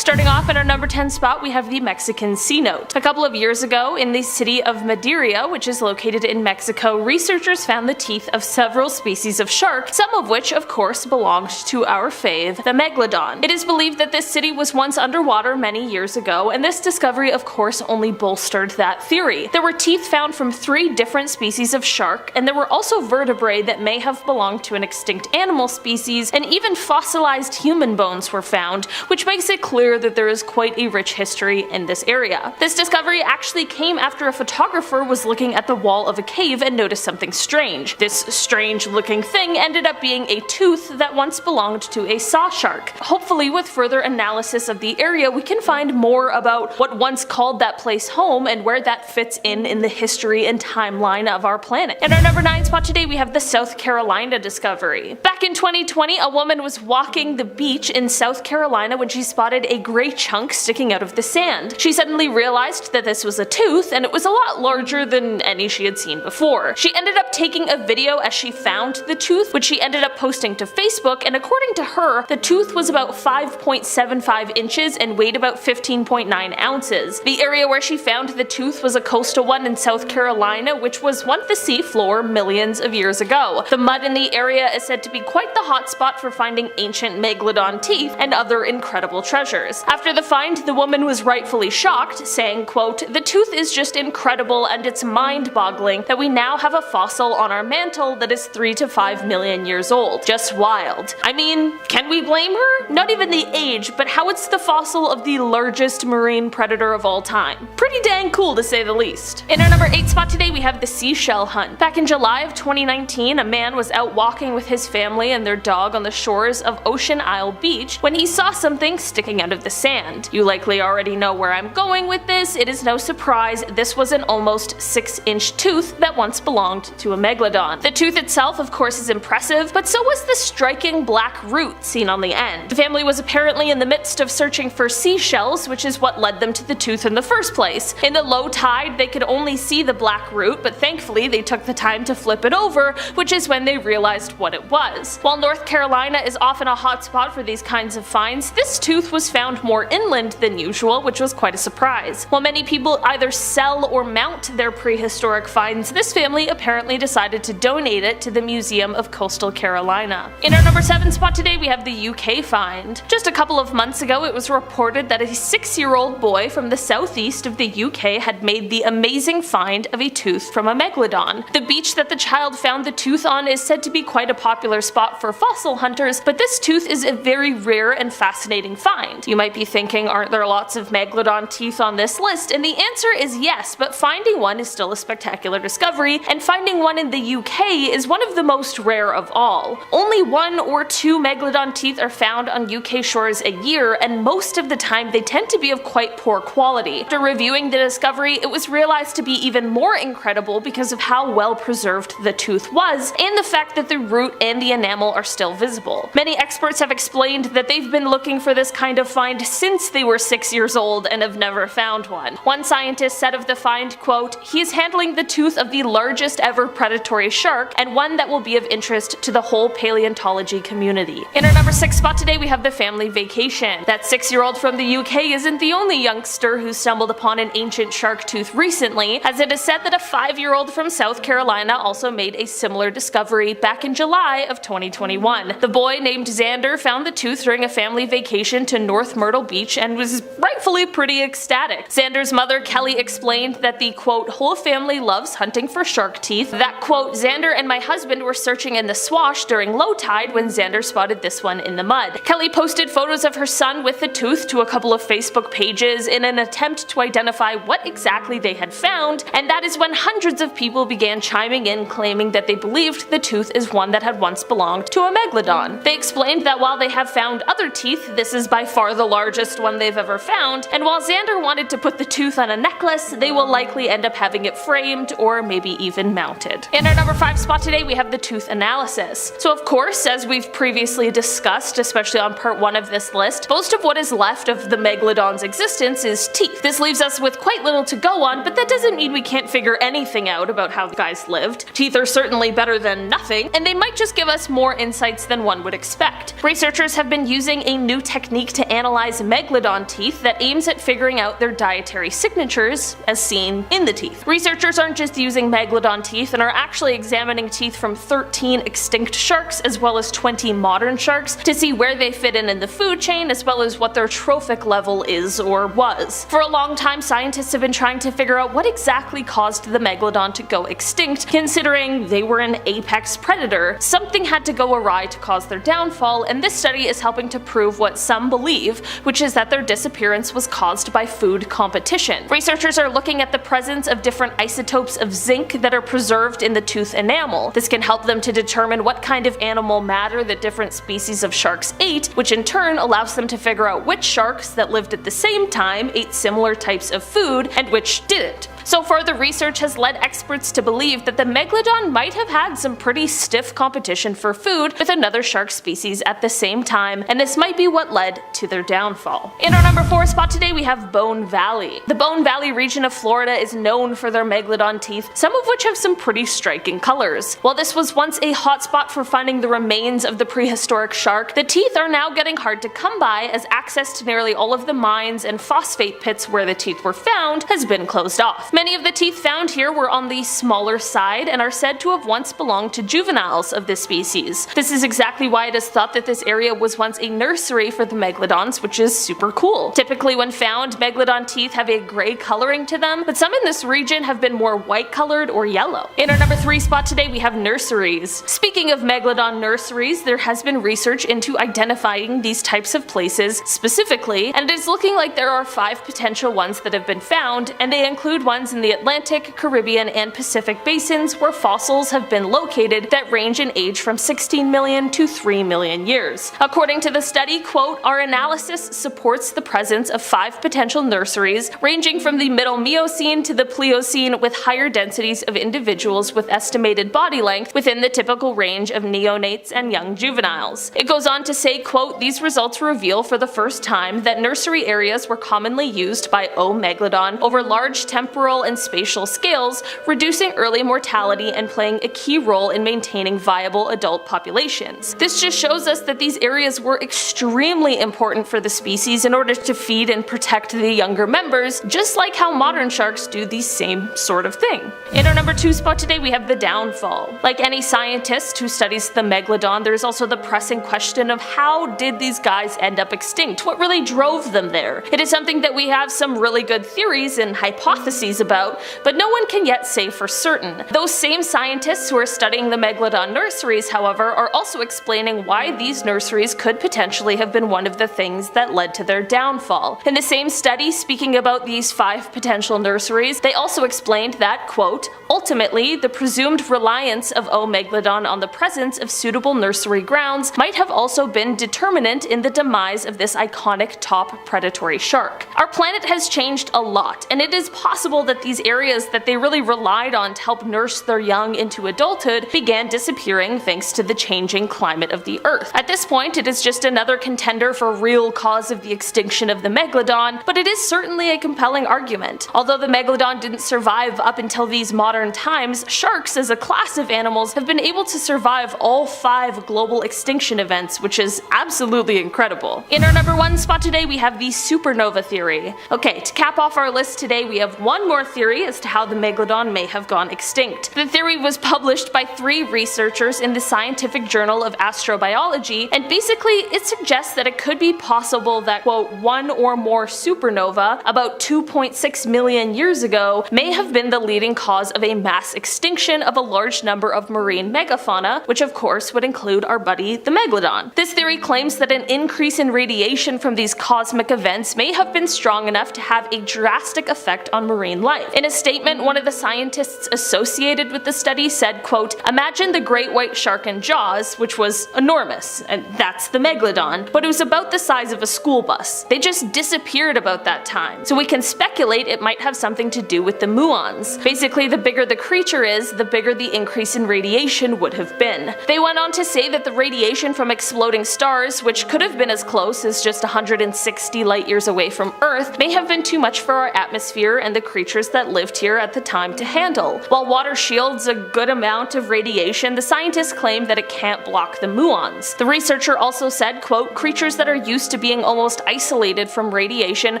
Starting off at our number 10 spot, we have the Mexican cenote. A couple of years ago, in the city of Mendiola, which is located in Mexico, researchers found the teeth of several species of shark, some of which of course belonged to our fave, the Megalodon. It is believed that this city was once underwater many years ago, and this discovery of course only bolstered that theory. There were teeth found from 3 different species of shark, and there were also vertebrae that may have belonged to an extinct animal species, and even fossilized human bones were found, which makes it clear that there is quite a rich history in this area. This discovery actually came after a photographer was looking at the wall of a cave and noticed something strange. This strange looking thing ended up being a tooth that once belonged to a saw shark. Hopefully with further analysis of the area we can find more about what once called that place home and where that fits in the history and timeline of our planet. In our number 9 spot today we have the South Carolina discovery. Back in 2020 a woman was walking the beach in South Carolina when she spotted a gray chunk sticking out of the sand. She suddenly realized that this was a tooth, and it was a lot larger than any she had seen before. She ended up taking a video as she found the tooth, which she ended up posting to Facebook, and according to her, the tooth was about 5.75 inches and weighed about 15.9 ounces. The area where she found the tooth was a coastal one in South Carolina, which was once the sea floor millions of years ago. The mud in the area is said to be quite the hotspot for finding ancient Megalodon teeth and other incredible treasures. After the find, the woman was rightfully shocked, saying, quote, "The tooth is just incredible and it's mind-boggling that we now have a fossil on our mantle that is 3 to 5 million years old. Just wild." I mean, can we blame her? Not even the age, but how it's the fossil of the largest marine predator of all time. Pretty dang cool to say the least. In our number 8 spot today we have the seashell hunt. Back in July of 2019, a man was out walking with his family and their dog on the shores of Ocean Isle Beach when he saw something sticking out of the sand. You likely already know where I'm going with this. It is no surprise this was an almost 6-inch tooth that once belonged to a Megalodon. The tooth itself of course is impressive, but so was the striking black root seen on the end. The family was apparently in the midst of searching for seashells, which is what led them to the tooth in the first place. In the low tide they could only see the black root, but thankfully they took the time to flip it over, which is when they realized what it was. While North Carolina is often a hotspot for these kinds of finds, this tooth was found more inland than usual, which was quite a surprise. While many people either sell or mount their prehistoric finds, this family apparently decided to donate it to the Museum of Coastal Carolina. In our number 7 spot today we have the UK find. Just a couple of months ago it was reported that a 6-year-old boy from the southeast of the UK had made the amazing find of a tooth from a Megalodon. The beach that the child found the tooth on is said to be quite a popular spot for fossil hunters, but this tooth is a very rare and fascinating find. You might be thinking, aren't there lots of Megalodon teeth on this list? And the answer is yes, but finding one is still a spectacular discovery, and finding one in the UK is one of the most rare of all. Only 1 or 2 Megalodon teeth are found on UK shores a year, and most of the time they tend to be of quite poor quality. After reviewing the discovery, it was realized to be even more incredible because of how well preserved the tooth was, and the fact that the root and the enamel are still visible. Many experts have explained that they've been looking for this kind of find since they were 6 years old and have never found one. One scientist said of the find, quote, "He is handling the tooth of the largest ever predatory shark, and one that will be of interest to the whole paleontology community." In our number 6 spot today we have the family vacation. That 6-year-old from the UK isn't the only youngster who stumbled upon an ancient shark tooth recently, as it is said that a 5-year-old from South Carolina also made a similar discovery back in July of 2021. The boy named Xander found the tooth during a family vacation to North Myrtle Beach and was rightfully pretty ecstatic. Xander's mother Kelly explained that the quote, "whole family loves hunting for shark teeth," that quote, "Xander and my husband were searching in the swash during low tide when Xander spotted this one in the mud." Kelly posted photos of her son with the tooth to a couple of Facebook pages in an attempt to identify what exactly they had found, and that is when hundreds of people began chiming in claiming that they believed the tooth is one that had once belonged to a Megalodon. They explained that while they have found other teeth, this is by far the largest one they've ever found, and while Xander wanted to put the tooth on a necklace, they will likely end up having it framed or maybe even mounted. In our number 5 spot today we have the tooth analysis. So of course, as we've previously discussed, especially on part 1 of this list, most of what is left of the Megalodon's existence is teeth. This leaves us with quite little to go on, but that doesn't mean we can't figure anything out about how the guys lived. Teeth are certainly better than nothing, and they might just give us more insights than one would expect. Researchers have been using a new technique to analyze analyze Megalodon teeth that aims at figuring out their dietary signatures, as seen in the teeth. Researchers aren't just using Megalodon teeth and are actually examining teeth from 13 extinct sharks as well as 20 modern sharks to see where they fit in the food chain as well as what their trophic level is or was. For a long time, scientists have been trying to figure out what exactly caused the Megalodon to go extinct, considering they were an apex predator. Something had to go awry to cause their downfall, and this study is helping to prove what some believe, which is that their disappearance was caused by food competition. Researchers are looking at the presence of different isotopes of zinc that are preserved in the tooth enamel. This can help them to determine what kind of animal matter that different species of sharks ate, which in turn allows them to figure out which sharks that lived at the same time ate similar types of food and which didn't. So far, the research has led experts to believe that the Megalodon might have had some pretty stiff competition for food with another shark species at the same time, and this might be what led to their downfall. In our number 4 spot today, we have Bone Valley. The Bone Valley region of Florida is known for their Megalodon teeth, some of which have some pretty striking colors. While this was once a hotspot for finding the remains of the prehistoric shark, the teeth are now getting hard to come by as access to nearly all of the mines and phosphate pits where the teeth were found has been closed off. Many of the teeth found here were on the smaller side and are said to have once belonged to juveniles of this species. This is exactly why it is thought that this area was once a nursery for the Megalodons, which is super cool. Typically when found, Megalodon teeth have a gray coloring to them, but some in this region have been more white colored or yellow. In our number 3 spot today, we have nurseries. Speaking of Megalodon nurseries, there has been research into identifying these types of places specifically, and it is looking like there are 5 potential ones that have been found, and they include ones in the Atlantic, Caribbean, and Pacific basins where fossils have been located that range in age from 16 million to 3 million years. According to the study, quote, "Our analysis supports the presence of 5 potential nurseries ranging from the Middle Miocene to the Pliocene with higher densities of individuals with estimated body length within the typical range of neonates and young juveniles." It goes on to say, quote, "These results reveal for the first time that nursery areas were commonly used by O. megalodon over large temporal and spatial scales, reducing early mortality and playing a key role in maintaining viable adult populations." This just shows us that these areas were extremely important for the species in order to feed and protect the younger members, just like how modern sharks do the same sort of thing. In our number 2 spot today, we have the downfall. Like any scientist who studies the Megalodon, there is also the pressing question of how did these guys end up extinct? What really drove them there? It is something that we have some really good theories and hypotheses about, but no one can yet say for certain. Those same scientists who are studying the Megalodon nurseries, however, are also explaining why these nurseries could potentially have been one of the things that led to their downfall. In the same study, speaking about these 5 potential nurseries, they also explained that, quote, "Ultimately, the presumed reliance of O. megalodon on the presence of suitable nursery grounds might have also been determinant in the demise of this iconic top predatory shark. Our planet has changed a lot, and it is possible that these areas that they really relied on to help nurse their young into adulthood began disappearing thanks to the changing climate of the Earth. At this point, it is just another contender for real cause of the extinction of the Megalodon, but it is certainly a compelling argument. Although the Megalodon didn't survive up until these modern times, sharks as a class of animals have been able to survive all 5 global extinction events, which is absolutely incredible. In our number 1 spot today, we have the supernova theory. Okay, to cap off our list today, we have one more theory as to how the Megalodon may have gone extinct. The theory was published by 3 researchers in the Scientific Journal of Astrobiology, and basically it suggests that it could be possible that, quote, one or more supernova about 2.6 million years ago may have been the leading cause of a mass extinction of a large number of marine megafauna, which of course would include our buddy the Megalodon. This theory claims that an increase in radiation from these cosmic events may have been strong enough to have a drastic effect on marine life. In a statement, one of the scientists associated with the study said, quote, "Imagine the great white shark in Jaws, which was enormous, and that's the Megalodon, but it was about the size of a school bus. They just disappeared about that time, so we can speculate it might have something to do with the muons. Basically, the bigger the creature is, the bigger the increase in radiation would have been." They went on to say that the radiation from exploding stars, which could have been as close as just 160 light years away from Earth, may have been too much for our atmosphere and the creatures creatures that lived here at the time to handle. While water shields a good amount of radiation, the scientists claim that it can't block the muons. The researcher also said, quote, creatures that are used to being almost isolated from radiation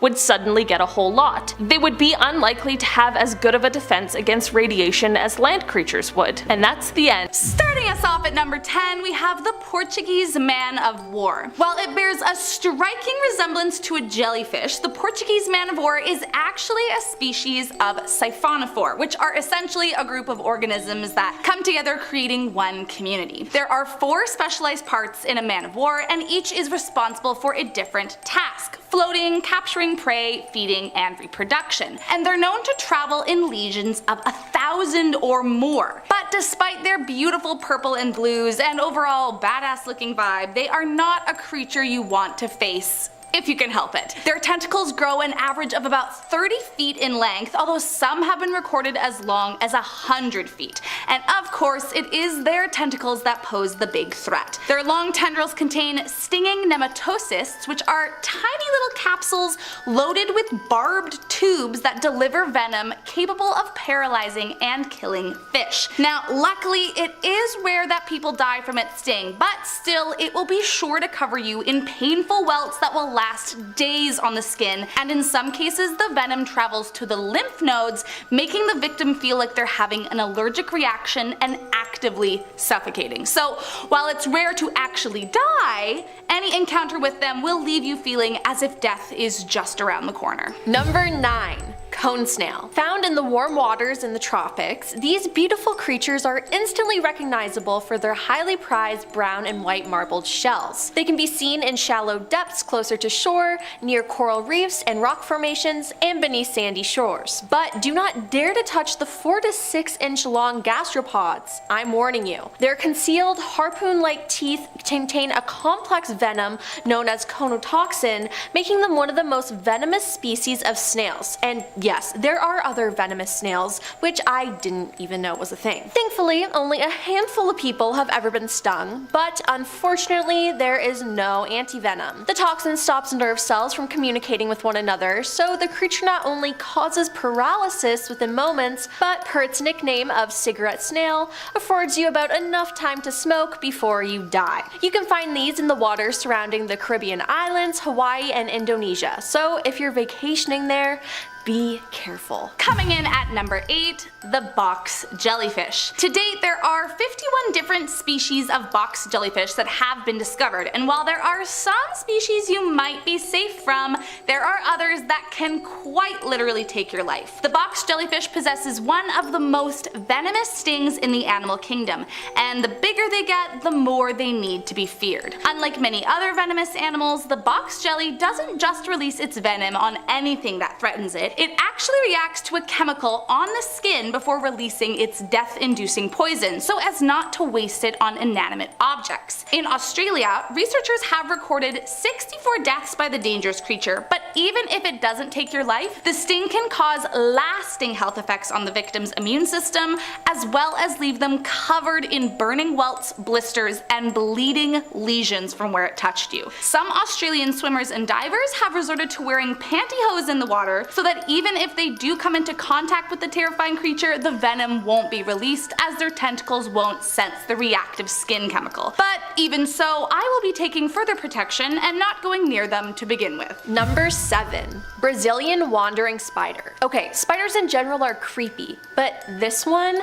would suddenly get a whole lot. They would be unlikely to have as good of a defense against radiation as land creatures would. And that's the end. Starting us off at number 10, we have the Portuguese man of war. While it bears a striking resemblance to a jellyfish, the Portuguese man of war is actually a species of siphonophore, which are essentially a group of organisms that come together creating one community. There are 4 specialized parts in a man of war, and each is responsible for a different task: floating, capturing prey, feeding, and reproduction. And they're known to travel in legions of 1,000 or more. But despite their beautiful purple and blues and overall badass looking vibe, they are not a creature you want to face if you can help it. Their tentacles grow an average of about 30 feet in length, although some have been recorded as long as 100 feet. And of course, it is their tentacles that pose the big threat. Their long tendrils contain stinging nematocysts, which are tiny little capsules loaded with barbed tubes that deliver venom capable of paralyzing and killing fish. Now, luckily, it is rare that people die from its sting, but still, it will be sure to cover you in painful welts that will last days on the skin, and in some cases the venom travels to the lymph nodes, making the victim feel like they're having an allergic reaction and actively suffocating. So while it's rare to actually die, any encounter with them will leave you feeling as if death is just around the corner. Number 9. Cone snail. Found in the warm waters in the tropics, these beautiful creatures are instantly recognizable for their highly prized brown and white marbled shells. They can be seen in shallow depths closer to shore, near coral reefs and rock formations, and beneath sandy shores. But do not dare to touch the 4 to 6 inch long gastropods. I'm warning you. Their concealed harpoon-like teeth contain a complex venom known as conotoxin, making them one of the most venomous species of snails. And yes, there are other venomous snails, which I didn't even know was a thing. Thankfully, only a handful of people have ever been stung, but unfortunately there is no antivenom. The toxin stops nerve cells from communicating with one another, so the creature not only causes paralysis within moments, but per its nickname of cigarette snail, affords you about enough time to smoke before you die. You can find these in the waters surrounding the Caribbean islands, Hawaii, and Indonesia, so if you're vacationing there, be careful. Coming in at number 8, the box jellyfish. To date, there are 51 different species of box jellyfish that have been discovered, and while there are some species you might be safe from, there are others that can quite literally take your life. The box jellyfish possesses one of the most venomous stings in the animal kingdom, and the bigger they get, the more they need to be feared. Unlike many other venomous animals, the box jelly doesn't just release its venom on anything that threatens it. It actually reacts to a chemical on the skin before releasing its death-inducing poison, so as not to waste it on inanimate objects. In Australia, researchers have recorded 64 deaths by the dangerous creature, but even if it doesn't take your life, the sting can cause lasting health effects on the victim's immune system, as well as leave them covered in burning welts, blisters, and bleeding lesions from where it touched you. Some Australian swimmers and divers have resorted to wearing pantyhose in the water so that even if they do come into contact with the terrifying creature, the venom won't be released as their tentacles won't sense the reactive skin chemical. But even so, I will be taking further protection and not going near them to begin with. Number 7. Brazilian wandering spider. Okay, spiders in general are creepy, but this one,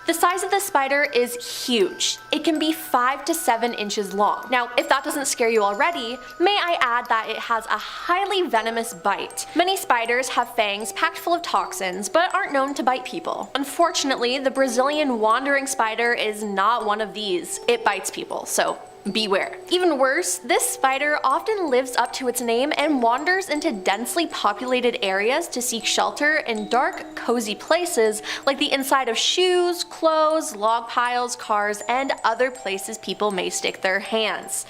the size of the spider is huge. It can be 5 to 7 inches long. Now, if that doesn't scare you already, may I add that it has a highly venomous bite. Many spiders have fangs packed full of toxins, but aren't known to bite people. Unfortunately, the Brazilian wandering spider is not one of these. It bites people, so beware. Even worse, this spider often lives up to its name and wanders into densely populated areas to seek shelter in dark, cozy places like the inside of shoes, clothes, log piles, cars, and other places people may stick their hands.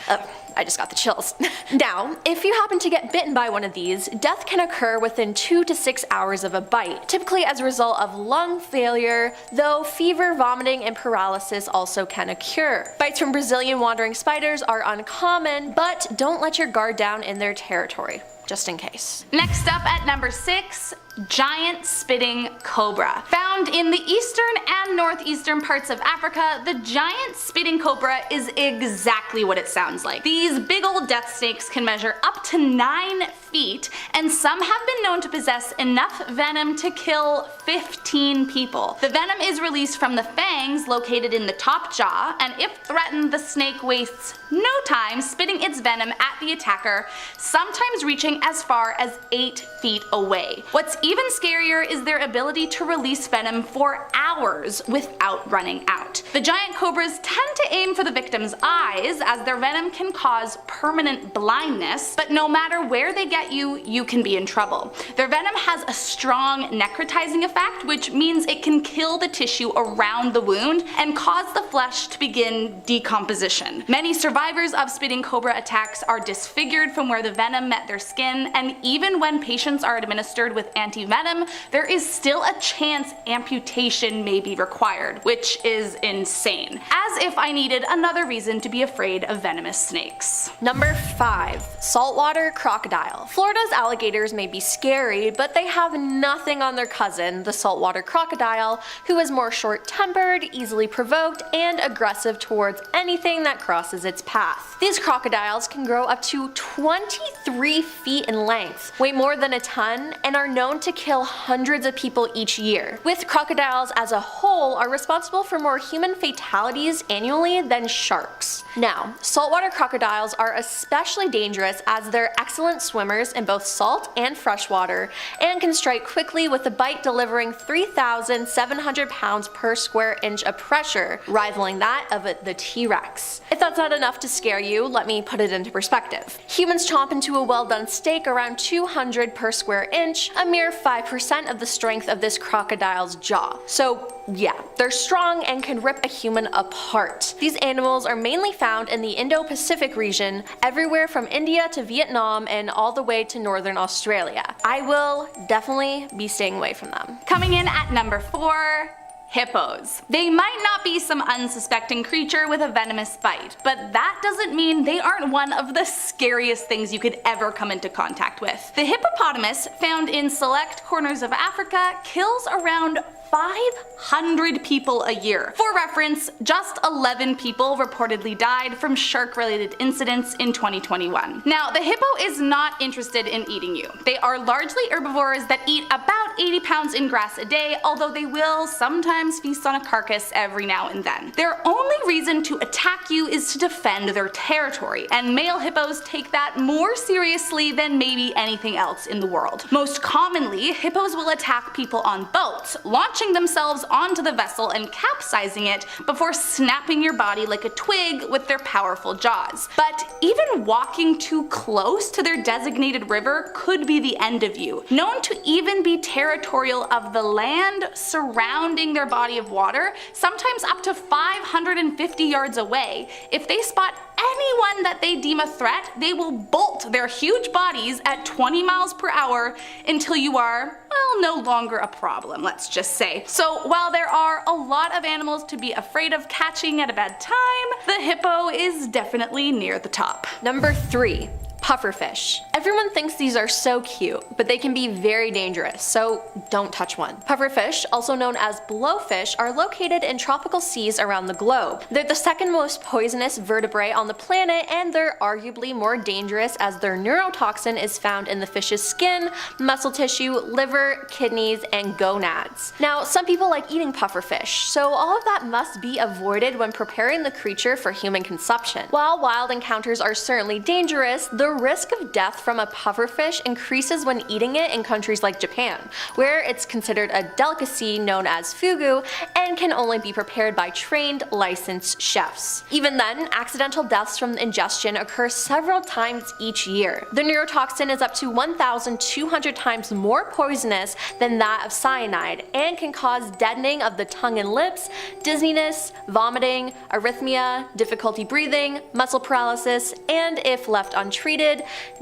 I just got the chills. Now, if you happen to get bitten by one of these, death can occur within 2 to 6 hours of a bite, typically as a result of lung failure, though fever, vomiting, and paralysis also can occur. Bites from Brazilian wandering spiders are uncommon, but don't let your guard down in their territory. just in case. Next up at number 6, giant spitting cobra. Found in the eastern and northeastern parts of Africa, the giant spitting cobra is exactly what it sounds like. These big old death snakes can measure up to 9 feet, and some have been known to possess enough venom to kill 15 people. The venom is released from the fangs located in the top jaw, and if threatened, the snake wastes no time spitting its venom at the attacker, sometimes reaching as far as 8 feet away. What's even scarier is their ability to release venom for hours without running out. The giant cobras tend to aim for the victim's eyes, as their venom can cause permanent blindness, but no matter where they get you, you can be in trouble. Their venom has a strong necrotizing effect, which means it can kill the tissue around the wound and cause the flesh to begin decomposition. Many survivors of spitting cobra attacks are disfigured from where the venom met their skin, and even when patients are administered with anti-venom, there is still a chance amputation may be required, which is insane. As if I needed another reason to be afraid of venomous snakes. Number 5. Saltwater crocodile. Florida's alligators may be scary, but they have nothing on their cousin, the saltwater crocodile, who is more short-tempered, easily provoked, and aggressive towards anything that crosses its path. These crocodiles can grow up to 23 feet in length, weigh more than a ton, and are known to kill hundreds of people each year. With crocodiles as a whole are responsible for more human fatalities annually than sharks. Now, saltwater crocodiles are especially dangerous as they're excellent swimmers in both salt and fresh water, and can strike quickly with a bite delivering 3,700 pounds per square inch of pressure, rivaling that of the T-Rex. If that's not enough to scare you, let me put it into perspective. Humans chomp into a well-done steak around 200 per square inch, a mere 5% of the strength of this crocodile's jaw. So yeah, they're strong and can rip a human apart. These animals are mainly found in the Indo-Pacific region, everywhere from India to Vietnam and all the way to northern Australia. I will definitely be staying away from them. Coming in at number 4, hippos. They might not be some unsuspecting creature with a venomous bite, but that doesn't mean they aren't one of the scariest things you could ever come into contact with. The hippopotamus, found in select corners of Africa, kills around 500 people a year. For reference, just 11 people reportedly died from shark-related incidents in 2021. Now, the hippo is not interested in eating you. They are largely herbivores that eat about 80 pounds in grass a day, although they will sometimes feast on a carcass every now and then. Their only reason to attack you is to defend their territory, and male hippos take that more seriously than maybe anything else in the world. Most commonly, hippos will attack people on boats, launching themselves onto the vessel and capsizing it before snapping your body like a twig with their powerful jaws. But even walking too close to their designated river could be the end of you. Known to even be territorial of the land surrounding their body of water, sometimes up to 550 yards away. If they spot anyone that they deem a threat, they will bolt their huge bodies at 20 miles per hour until you are, well, no longer a problem, let's just say. So while there are a lot of animals to be afraid of catching at a bad time, the hippo is definitely near the top. Number 3. Pufferfish. Everyone thinks these are so cute, but they can be very dangerous, so don't touch one. Pufferfish, also known as blowfish, are located in tropical seas around the globe. They're the second most poisonous vertebrae on the planet, and they're arguably more dangerous as their neurotoxin is found in the fish's skin, muscle tissue, liver, kidneys, and gonads. Now, some people like eating pufferfish, so all of that must be avoided when preparing the creature for human consumption. While wild encounters are certainly dangerous, the risk of death from a pufferfish increases when eating it in countries like Japan, where it's considered a delicacy known as fugu and can only be prepared by trained, licensed chefs. Even then, accidental deaths from ingestion occur several times each year. The neurotoxin is up to 1,200 times more poisonous than that of cyanide and can cause deadening of the tongue and lips, dizziness, vomiting, arrhythmia, difficulty breathing, muscle paralysis, and if left untreated,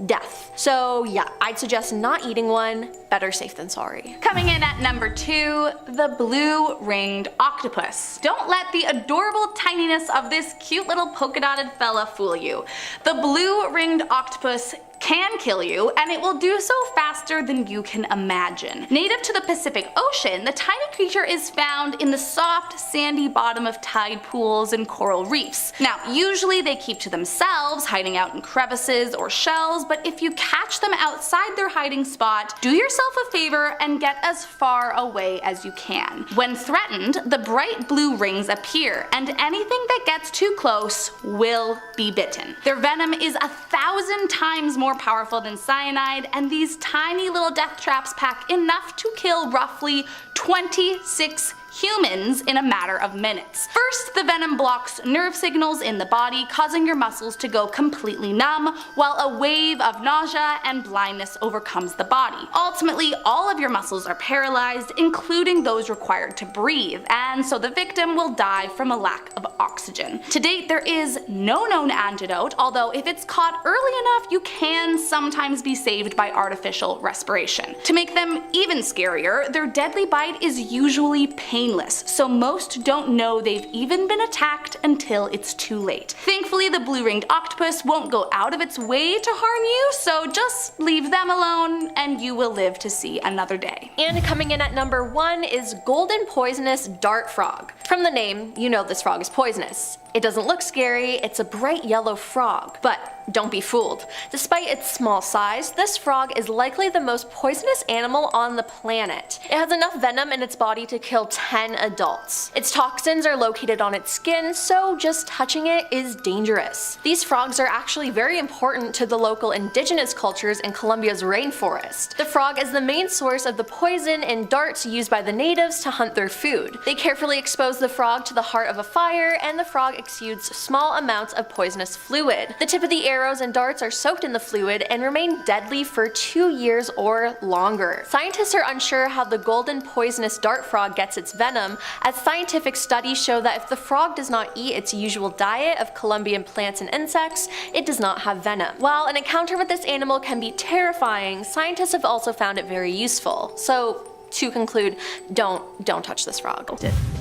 death. So yeah, I'd suggest not eating one. Better safe than sorry. Coming in at number 2, the blue-ringed octopus. Don't let the adorable tininess of this cute little polka-dotted fella fool you. The blue-ringed octopus can kill you, and it will do so faster than you can imagine. Native to the Pacific Ocean, the tiny creature is found in the soft, sandy bottom of tide pools and coral reefs. Now, usually they keep to themselves, hiding out in crevices or shells, but if you catch them outside their hiding spot, do yourself a favor and get as far away as you can. When threatened, the bright blue rings appear, and anything that gets too close will be bitten. Their venom is 1,000 times more powerful than cyanide, and these tiny little death traps pack enough to kill roughly 26 humans in a matter of minutes. First, the venom blocks nerve signals in the body, causing your muscles to go completely numb, while a wave of nausea and blindness overcomes the body. Ultimately, all of your muscles are paralyzed, including those required to breathe, and so the victim will die from a lack of oxygen. To date, there is no known antidote, although if it's caught early enough, you can sometimes be saved by artificial respiration. To make them even scarier, their deadly bite is usually painless, so most don't know they've even been attacked until it's too late. Thankfully, the blue-ringed octopus won't go out of its way to harm you, so just leave them alone and you will live to see another day. And coming in at number 1 is golden poisonous dart frog. From the name, you know this frog is poisonous. It doesn't look scary, it's a bright yellow frog. But don't be fooled. Despite its small size, this frog is likely the most poisonous animal on the planet. It has enough venom in its body to kill 10 adults. Its toxins are located on its skin, so just touching it is dangerous. These frogs are actually very important to the local indigenous cultures in Colombia's rainforest. The frog is the main source of the poison and darts used by the natives to hunt their food. They carefully expose the frog to the heart of a fire, and the frog exudes small amounts of poisonous fluid. The tip of the arrows and darts are soaked in the fluid and remain deadly for 2 years or longer. Scientists are unsure how the golden poisonous dart frog gets its venom, as scientific studies show that if the frog does not eat its usual diet of Colombian plants and insects, it does not have venom. While an encounter with this animal can be terrifying, scientists have also found it very useful. So, to conclude, don't touch this frog.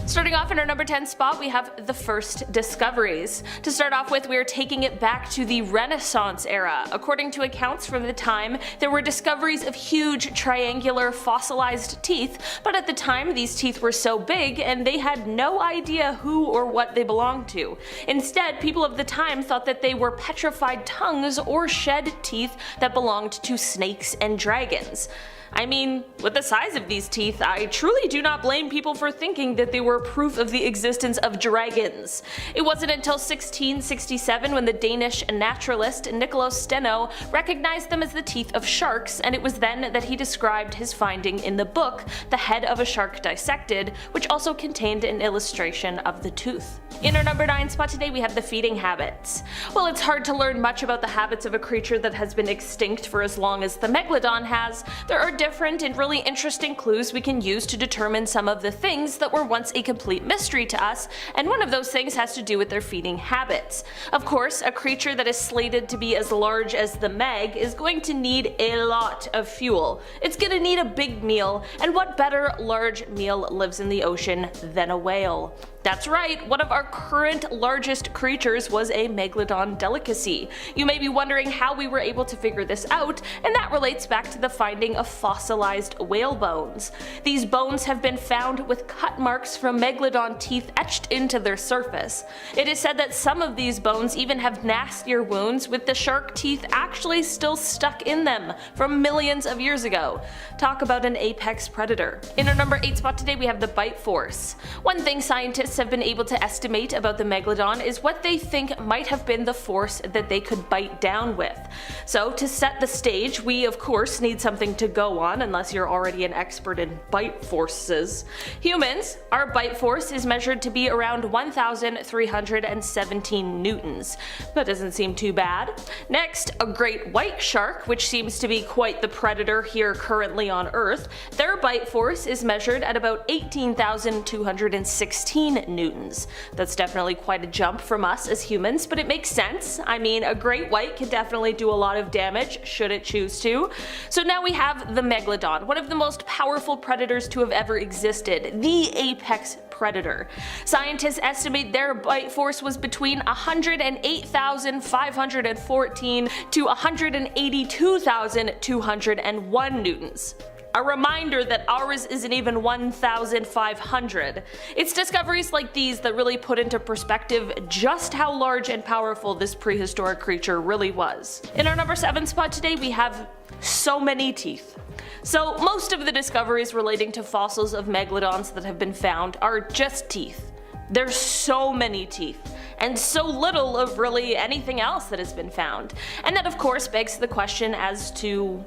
Starting off in our number 10 spot, we have the first discoveries. To start off with, we are taking it back to the Renaissance era. According to accounts from the time, there were discoveries of huge triangular fossilized teeth, but at the time these teeth were so big and they had no idea who or what they belonged to. Instead, people of the time thought that they were petrified tongues or shed teeth that belonged to snakes and dragons. I mean, with the size of these teeth, I truly do not blame people for thinking that they were proof of the existence of dragons. It wasn't until 1667 when the Danish naturalist Nicolaus Steno recognized them as the teeth of sharks, and it was then that he described his finding in the book, The Head of a Shark Dissected, which also contained an illustration of the tooth. In our number 9 spot today, we have the feeding habits. While it's hard to learn much about the habits of a creature that has been extinct for as long as the Megalodon has, there are different and really interesting clues we can use to determine some of the things that were once a complete mystery to us, and one of those things has to do with their feeding habits. Of course, a creature that is slated to be as large as the Meg is going to need a lot of fuel. It's gonna need a big meal, and what better large meal lives in the ocean than a whale? That's right, one of our current largest creatures was a Megalodon delicacy. You may be wondering how we were able to figure this out, and that relates back to the finding of fossilized whale bones. These bones have been found with cut marks from Megalodon teeth etched into their surface. It is said that some of these bones even have nastier wounds, with the shark teeth actually still stuck in them from millions of years ago. Talk about an apex predator. In our number 8 spot today, we have the bite force. One thing scientists have been able to estimate about the Megalodon is what they think might have been the force that they could bite down with. So to set the stage, we of course need something to go on, unless you're already an expert in bite forces. Humans, our bite force is measured to be around 1,317 newtons. That doesn't seem too bad. Next, a great white shark, which seems to be quite the predator here currently on Earth. Their bite force is measured at about 18,216 newtons. That's definitely quite a jump from us as humans, but it makes sense. I mean, a great white can definitely do a lot of damage should it choose to. So now we have the Megalodon, one of the most powerful predators to have ever existed, the apex predator. Scientists estimate their bite force was between 108,514 to 182,201 newtons. A reminder that ours isn't even 1,500. It's discoveries like these that really put into perspective just how large and powerful this prehistoric creature really was. In our number 7 spot today we have so many teeth. So most of the discoveries relating to fossils of megalodons that have been found are just teeth. There's so many teeth, and so little of really anything else that has been found. And that of course begs the question as to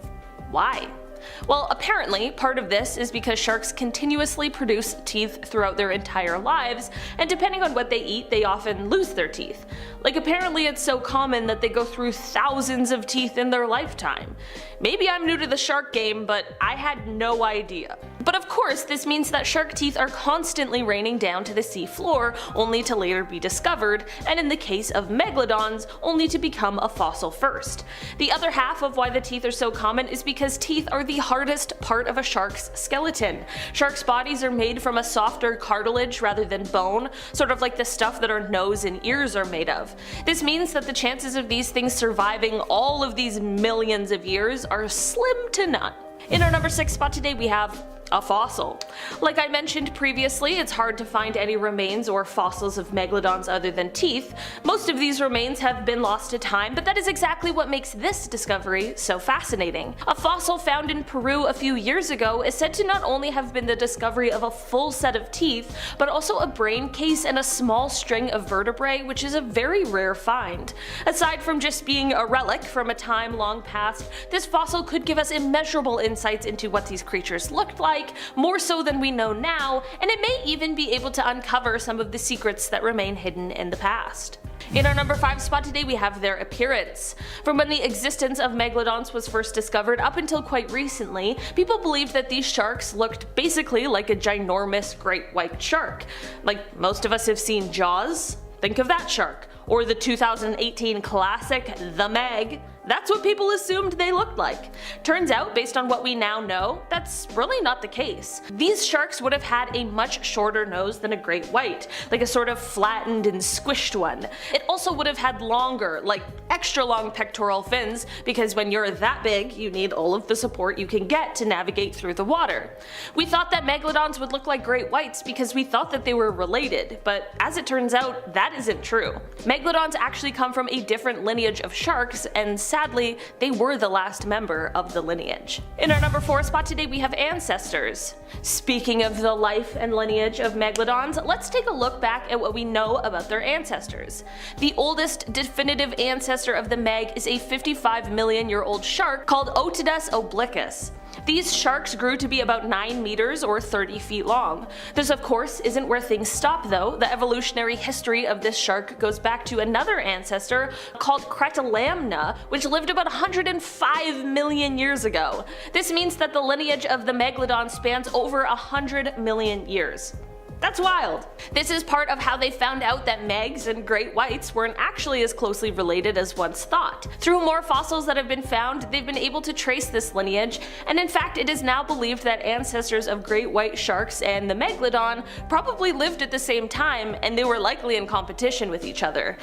why? Well, apparently part of this is because sharks continuously produce teeth throughout their entire lives, and depending on what they eat, they often lose their teeth. Like, apparently it's so common that they go through thousands of teeth in their lifetime. Maybe I'm new to the shark game, but I had no idea. But of course, this means that shark teeth are constantly raining down to the sea floor, only to later be discovered, and in the case of megalodons, only to become a fossil first. The other half of why the teeth are so common is because teeth are the hardest part of a shark's skeleton. Sharks' bodies are made from a softer cartilage rather than bone, sort of like the stuff that our nose and ears are made of. This means that the chances of these things surviving all of these millions of years are slim to none. In our number 6 spot today we have a fossil. Like I mentioned previously, it's hard to find any remains or fossils of megalodons other than teeth. Most of these remains have been lost to time, but that is exactly what makes this discovery so fascinating. A fossil found in Peru a few years ago is said to not only have been the discovery of a full set of teeth, but also a brain case and a small string of vertebrae, which is a very rare find. Aside from just being a relic from a time long past, this fossil could give us immeasurable insights into what these creatures looked like, more so than we know now, and it may even be able to uncover some of the secrets that remain hidden in the past. In our number 5 spot today we have their appearance. From when the existence of megalodons was first discovered up until quite recently, people believed that these sharks looked basically like a ginormous great white shark. Like most of us have seen Jaws, think of that shark. Or the 2018 classic The Meg. That's what people assumed they looked like. Turns out, based on what we now know, that's really not the case. These sharks would have had a much shorter nose than a great white, like a sort of flattened and squished one. It also would have had longer, like extra long pectoral fins, because when you're that big, you need all of the support you can get to navigate through the water. We thought that megalodons would look like great whites because we thought that they were related, but as it turns out, that isn't true. Megalodons actually come from a different lineage of sharks, and sadly, they were the last member of the lineage. In our number 4 spot today we have ancestors. Speaking of the life and lineage of megalodons, let's take a look back at what we know about their ancestors. The oldest definitive ancestor of the Meg is a 55 million year old shark called Otodus obliquus. These sharks grew to be about 9 meters or 30 feet long. This of course isn't where things stop though. The evolutionary history of this shark goes back to another ancestor called Cretalamna, which lived about 105 million years ago. This means that the lineage of the megalodon spans over 100 million years. That's wild. This is part of how they found out that megs and great whites weren't actually as closely related as once thought. Through more fossils that have been found, they've been able to trace this lineage, and in fact it is now believed that ancestors of great white sharks and the megalodon probably lived at the same time, and they were likely in competition with each other.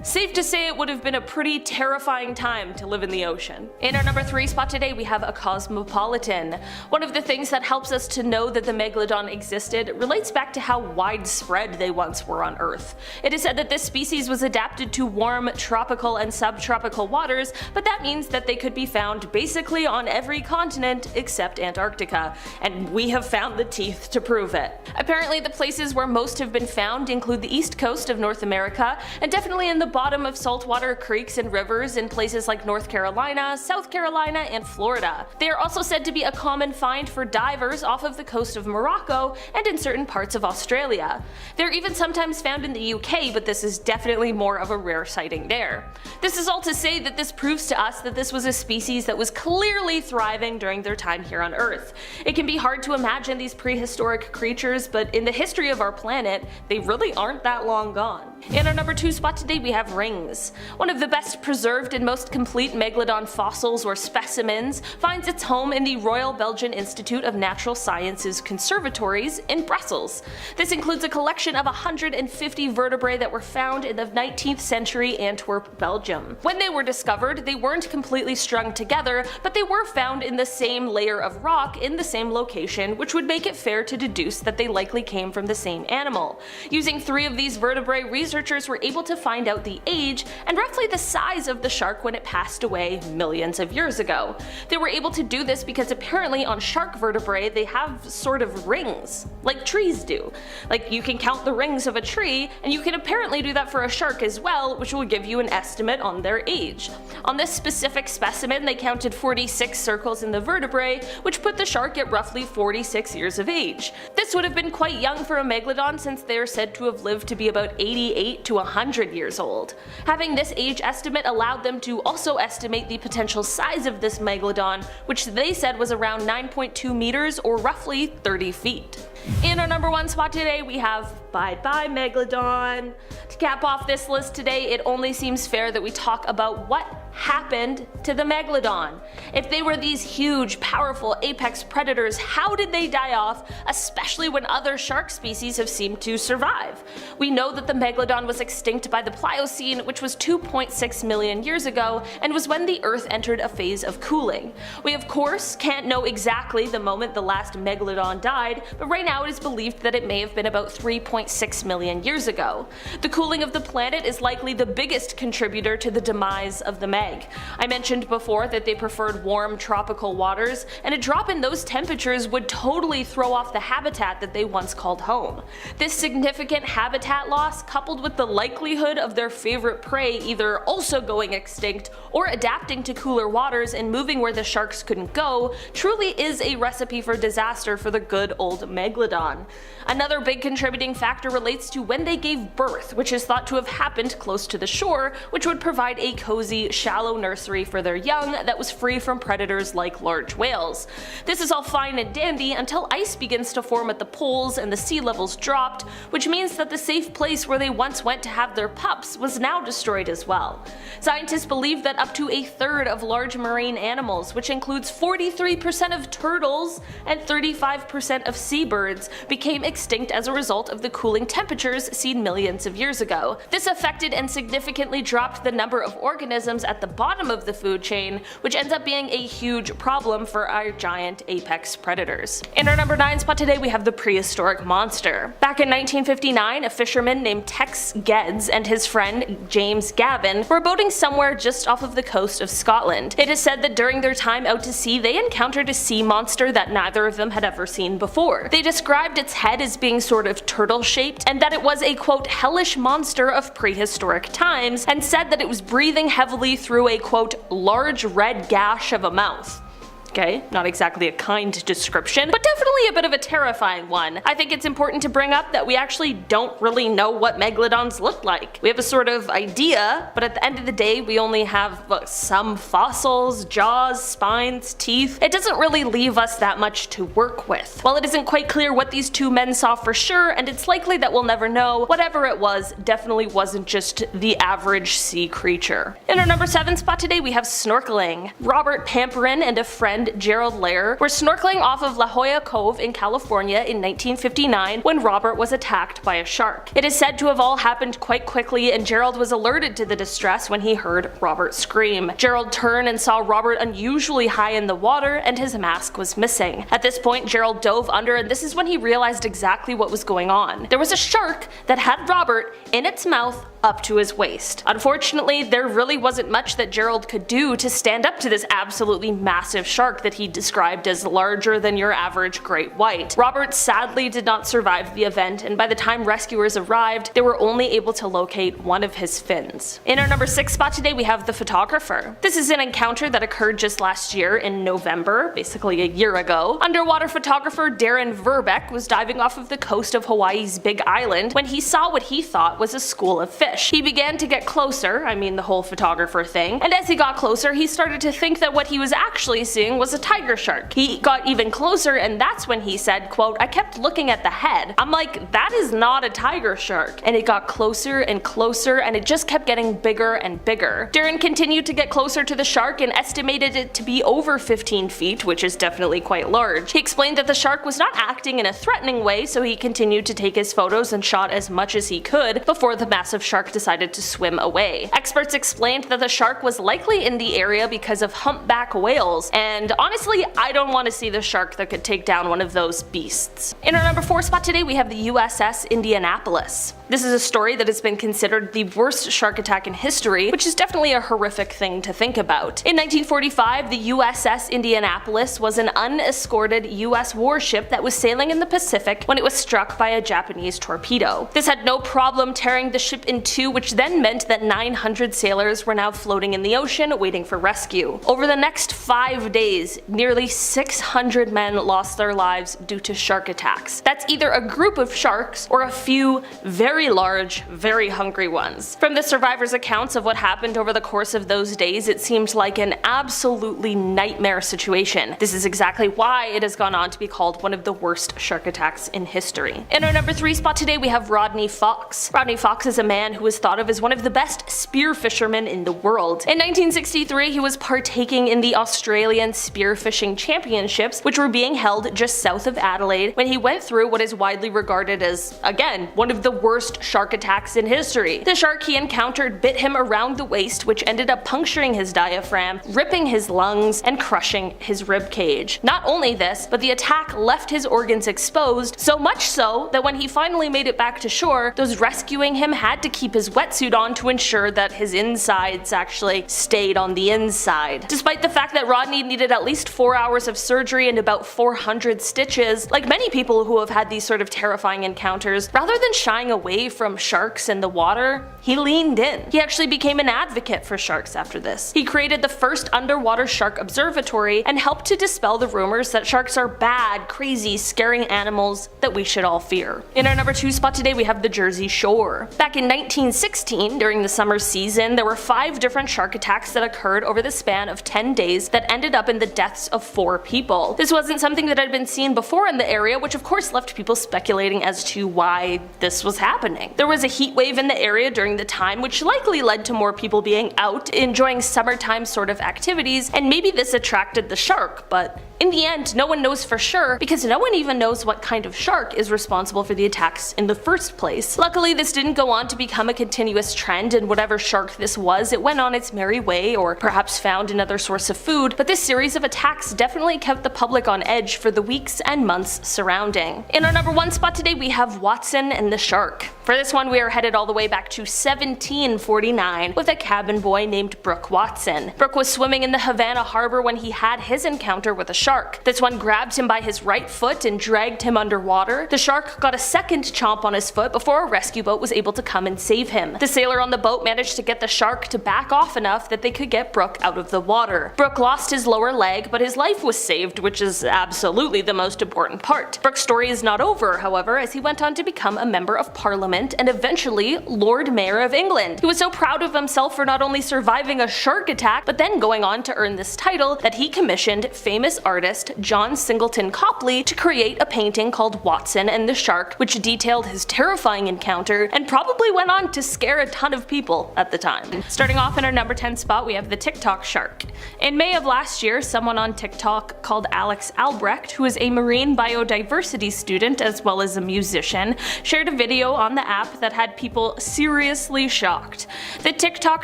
Safe to say it would have been a pretty terrifying time to live in the ocean. In our number 3 spot today we have a cosmopolitan. One of the things that helps us to know that the megalodon existed relates back to how widespread they once were on Earth. It is said that this species was adapted to warm tropical and subtropical waters, but that means that they could be found basically on every continent except Antarctica, and we have found the teeth to prove it. Apparently the places where most have been found include the east coast of North America, and definitely in the bottom of saltwater creeks and rivers in places like North Carolina, South Carolina, and Florida. They are also said to be a common find for divers off of the coast of Morocco and in certain parts of Australia. They're even sometimes found in the UK, but this is definitely more of a rare sighting there. This is all to say that this proves to us that this was a species that was clearly thriving during their time here on Earth. It can be hard to imagine these prehistoric creatures, but in the history of our planet, they really aren't that long gone. In our number 2 spot today we have rings. One of the best preserved and most complete Megalodon fossils or specimens finds its home in the Royal Belgian Institute of Natural Sciences Conservatories in Brussels. This includes a collection of 150 vertebrae that were found in the 19th century Antwerp, Belgium. When they were discovered, they weren't completely strung together, but they were found in the same layer of rock in the same location, which would make it fair to deduce that they likely came from the same animal. Using 3 of these vertebrae, researchers were able to find out the age and roughly the size of the shark when it passed away millions of years ago. They were able to do this because apparently on shark vertebrae they have sort of rings, like trees do. Like you can count the rings of a tree, and you can apparently do that for a shark as well, which will give you an estimate on their age. On this specific specimen they counted 46 circles in the vertebrae, which put the shark at roughly 46 years of age. This would have been quite young for a Megalodon since they are said to have lived to be about 88 to 100 years old. Having this age estimate allowed them to also estimate the potential size of this Megalodon, which they said was around 9.2 meters or roughly 30 feet. In our number 1 spot today we have Bye Bye Megalodon. To cap off this list today, it only seems fair that we talk about what happened to the Megalodon. If they were these huge, powerful apex predators, how did they die off, especially when other shark species have seemed to survive? We know that the Megalodon was extinct by the Pliocene, which was 2.6 million years ago, and was when the Earth entered a phase of cooling. We of course can't know exactly the moment the last Megalodon died, but right now it is believed that it may have been about 3.6 million years ago. The cooling of the planet is likely the biggest contributor to the demise of the Meg. I mentioned before that they preferred warm tropical waters, and a drop in those temperatures would totally throw off the habitat that they once called home. This significant habitat loss, coupled with the likelihood of their favorite prey either also going extinct or adapting to cooler waters and moving where the sharks couldn't go, truly is a recipe for disaster for the good old Megalodon. Another big contributing factor relates to when they gave birth, which is thought to have happened close to the shore, which would provide a cozy, shallow nursery for their young that was free from predators like large whales. This is all fine and dandy until ice begins to form at the poles and the sea levels dropped, which means that the safe place where they once went to have their pups was now destroyed as well. Scientists believe that up to 1/3 of large marine animals, which includes 43% of turtles and 35% of seabirds, became extinct as a result of the cooling temperatures seen millions of years ago. This affected and significantly dropped the number of organisms at the bottom of the food chain, which ends up being a huge problem for our giant apex predators. In our number 9 spot today we have the prehistoric monster. Back in 1959, a fisherman named Tex Geddes and his friend James Gavin were boating somewhere just off of the coast of Scotland. It is said that during their time out to sea they encountered a sea monster that neither of them had ever seen before. They described its head as being sort of turtle shaped and that it was a quote hellish monster of prehistoric times, and said that it was breathing heavily through a quote large red gash of a mouth. Okay, not exactly a kind description, but definitely a bit of a terrifying one. I think it's important to bring up that we actually don't really know what Megalodons look like. We have a sort of idea, but at the end of the day we only have some fossils, jaws, spines, teeth. It doesn't really leave us that much to work with. While it isn't quite clear what these two men saw for sure, and it's likely that we'll never know, whatever it was definitely wasn't just the average sea creature. In our number 7 spot today we have snorkeling. Robert Pamperin and a friend Gerald Lair were snorkeling off of La Jolla Cove in California in 1959 when Robert was attacked by a shark. It is said to have all happened quite quickly, and Gerald was alerted to the distress when he heard Robert scream. Gerald turned and saw Robert unusually high in the water and his mask was missing. At this point Gerald dove under, and this is when he realized exactly what was going on. There was a shark that had Robert in its mouth up to his waist. Unfortunately, there really wasn't much that Gerald could do to stand up to this absolutely massive shark that he described as larger than your average great white. Robert sadly did not survive the event, and by the time rescuers arrived, they were only able to locate one of his fins. In our number 6 spot today, we have the photographer. This is an encounter that occurred just last year in November, basically a year ago. Underwater photographer Darren Verbeck was diving off of the coast of Hawaii's Big Island when he saw what he thought was a school of fish. He began to get closer, I mean the whole photographer thing, and as he got closer he started to think that what he was actually seeing was a tiger shark. He got even closer, and that's when he said, quote, "I kept looking at the head. I'm like, that is not a tiger shark." And it got closer and closer, and it just kept getting bigger and bigger. Darren continued to get closer to the shark and estimated it to be over 15 feet, which is definitely quite large. He explained that the shark was not acting in a threatening way, so he continued to take his photos and shot as much as he could before the massive shark decided to swim away. Experts explained that the shark was likely in the area because of humpback whales, and honestly, I don't want to see the shark that could take down one of those beasts. In our number 4 spot today, we have the USS Indianapolis. This is a story that has been considered the worst shark attack in history, which is definitely a horrific thing to think about. In 1945, the USS Indianapolis was an unescorted US warship that was sailing in the Pacific when it was struck by a Japanese torpedo. This had no problem tearing the ship in two, which then meant that 900 sailors were now floating in the ocean waiting for rescue. Over the next 5 days, nearly 600 men lost their lives due to shark attacks. That's either a group of sharks or a few very large, very hungry ones. From the survivors' accounts of what happened over the course of those days, it seemed like an absolutely nightmare situation. This is exactly why it has gone on to be called one of the worst shark attacks in history. In our number 3 spot today, we have Rodney Fox. Rodney Fox is a man who is thought of as one of the best spear fishermen in the world. In 1963, he was partaking in the Australian Spearfishing Championships, which were being held just south of Adelaide, when he went through what is widely regarded as, again, one of the worst shark attacks in history. The shark he encountered bit him around the waist, which ended up puncturing his diaphragm, ripping his lungs, and crushing his rib cage. Not only this, but the attack left his organs exposed, so much so that when he finally made it back to shore, those rescuing him had to keep his wetsuit on to ensure that his insides actually stayed on the inside. Despite the fact that Rodney needed at least 4 hours of surgery and about 400 stitches, like many people who have had these sort of terrifying encounters, rather than shying away from sharks in the water, he leaned in. He actually became an advocate for sharks after this. He created the first underwater shark observatory and helped to dispel the rumors that sharks are bad, crazy, scary animals that we should all fear. In our number 2 spot today, we have the Jersey Shore. Back in 1916, during the summer season, there were 5 different shark attacks that occurred over the span of 10 days that ended up in the deaths of 4 people. This wasn't something that had been seen before in the area, which of course left people speculating as to why this was happening. There was a heat wave in the area during the time, which likely led to more people being out, enjoying summertime sort of activities, and maybe this attracted the shark, but in the end, no one knows for sure, because no one even knows what kind of shark is responsible for the attacks in the first place. Luckily, this didn't go on to become a continuous trend, and whatever shark this was, it went on its merry way, or perhaps found another source of food, but this series of attacks definitely kept the public on edge for the weeks and months surrounding. In our number 1 spot today, we have Watson and the Shark. For this one, we are headed all the way back to 1749 with a cabin boy named Brooke Watson. Brooke was swimming in the Havana harbor when he had his encounter with a shark. This one grabbed him by his right foot and dragged him underwater. The shark got a second chomp on his foot before a rescue boat was able to come and save him. The sailor on the boat managed to get the shark to back off enough that they could get Brooke out of the water. Brooke lost his lower leg, but his life was saved, which is absolutely the most important part. Brooke's story is not over, however, as he went on to become a member of Parliament and eventually Lord Mayor of England. He was so proud of himself for not only surviving a shark attack, but then going on to earn this title that he commissioned famous artist John Singleton Copley to create a painting called Watson and the Shark, which detailed his terrifying encounter and probably went on to scare a ton of people at the time. Starting off in our number 10 spot, we have the TikTok shark. In May of last year, someone on TikTok called Alex Albrecht, who is a marine biodiversity student as well as a musician, shared a video on the app that had people seriously shocked. The TikTok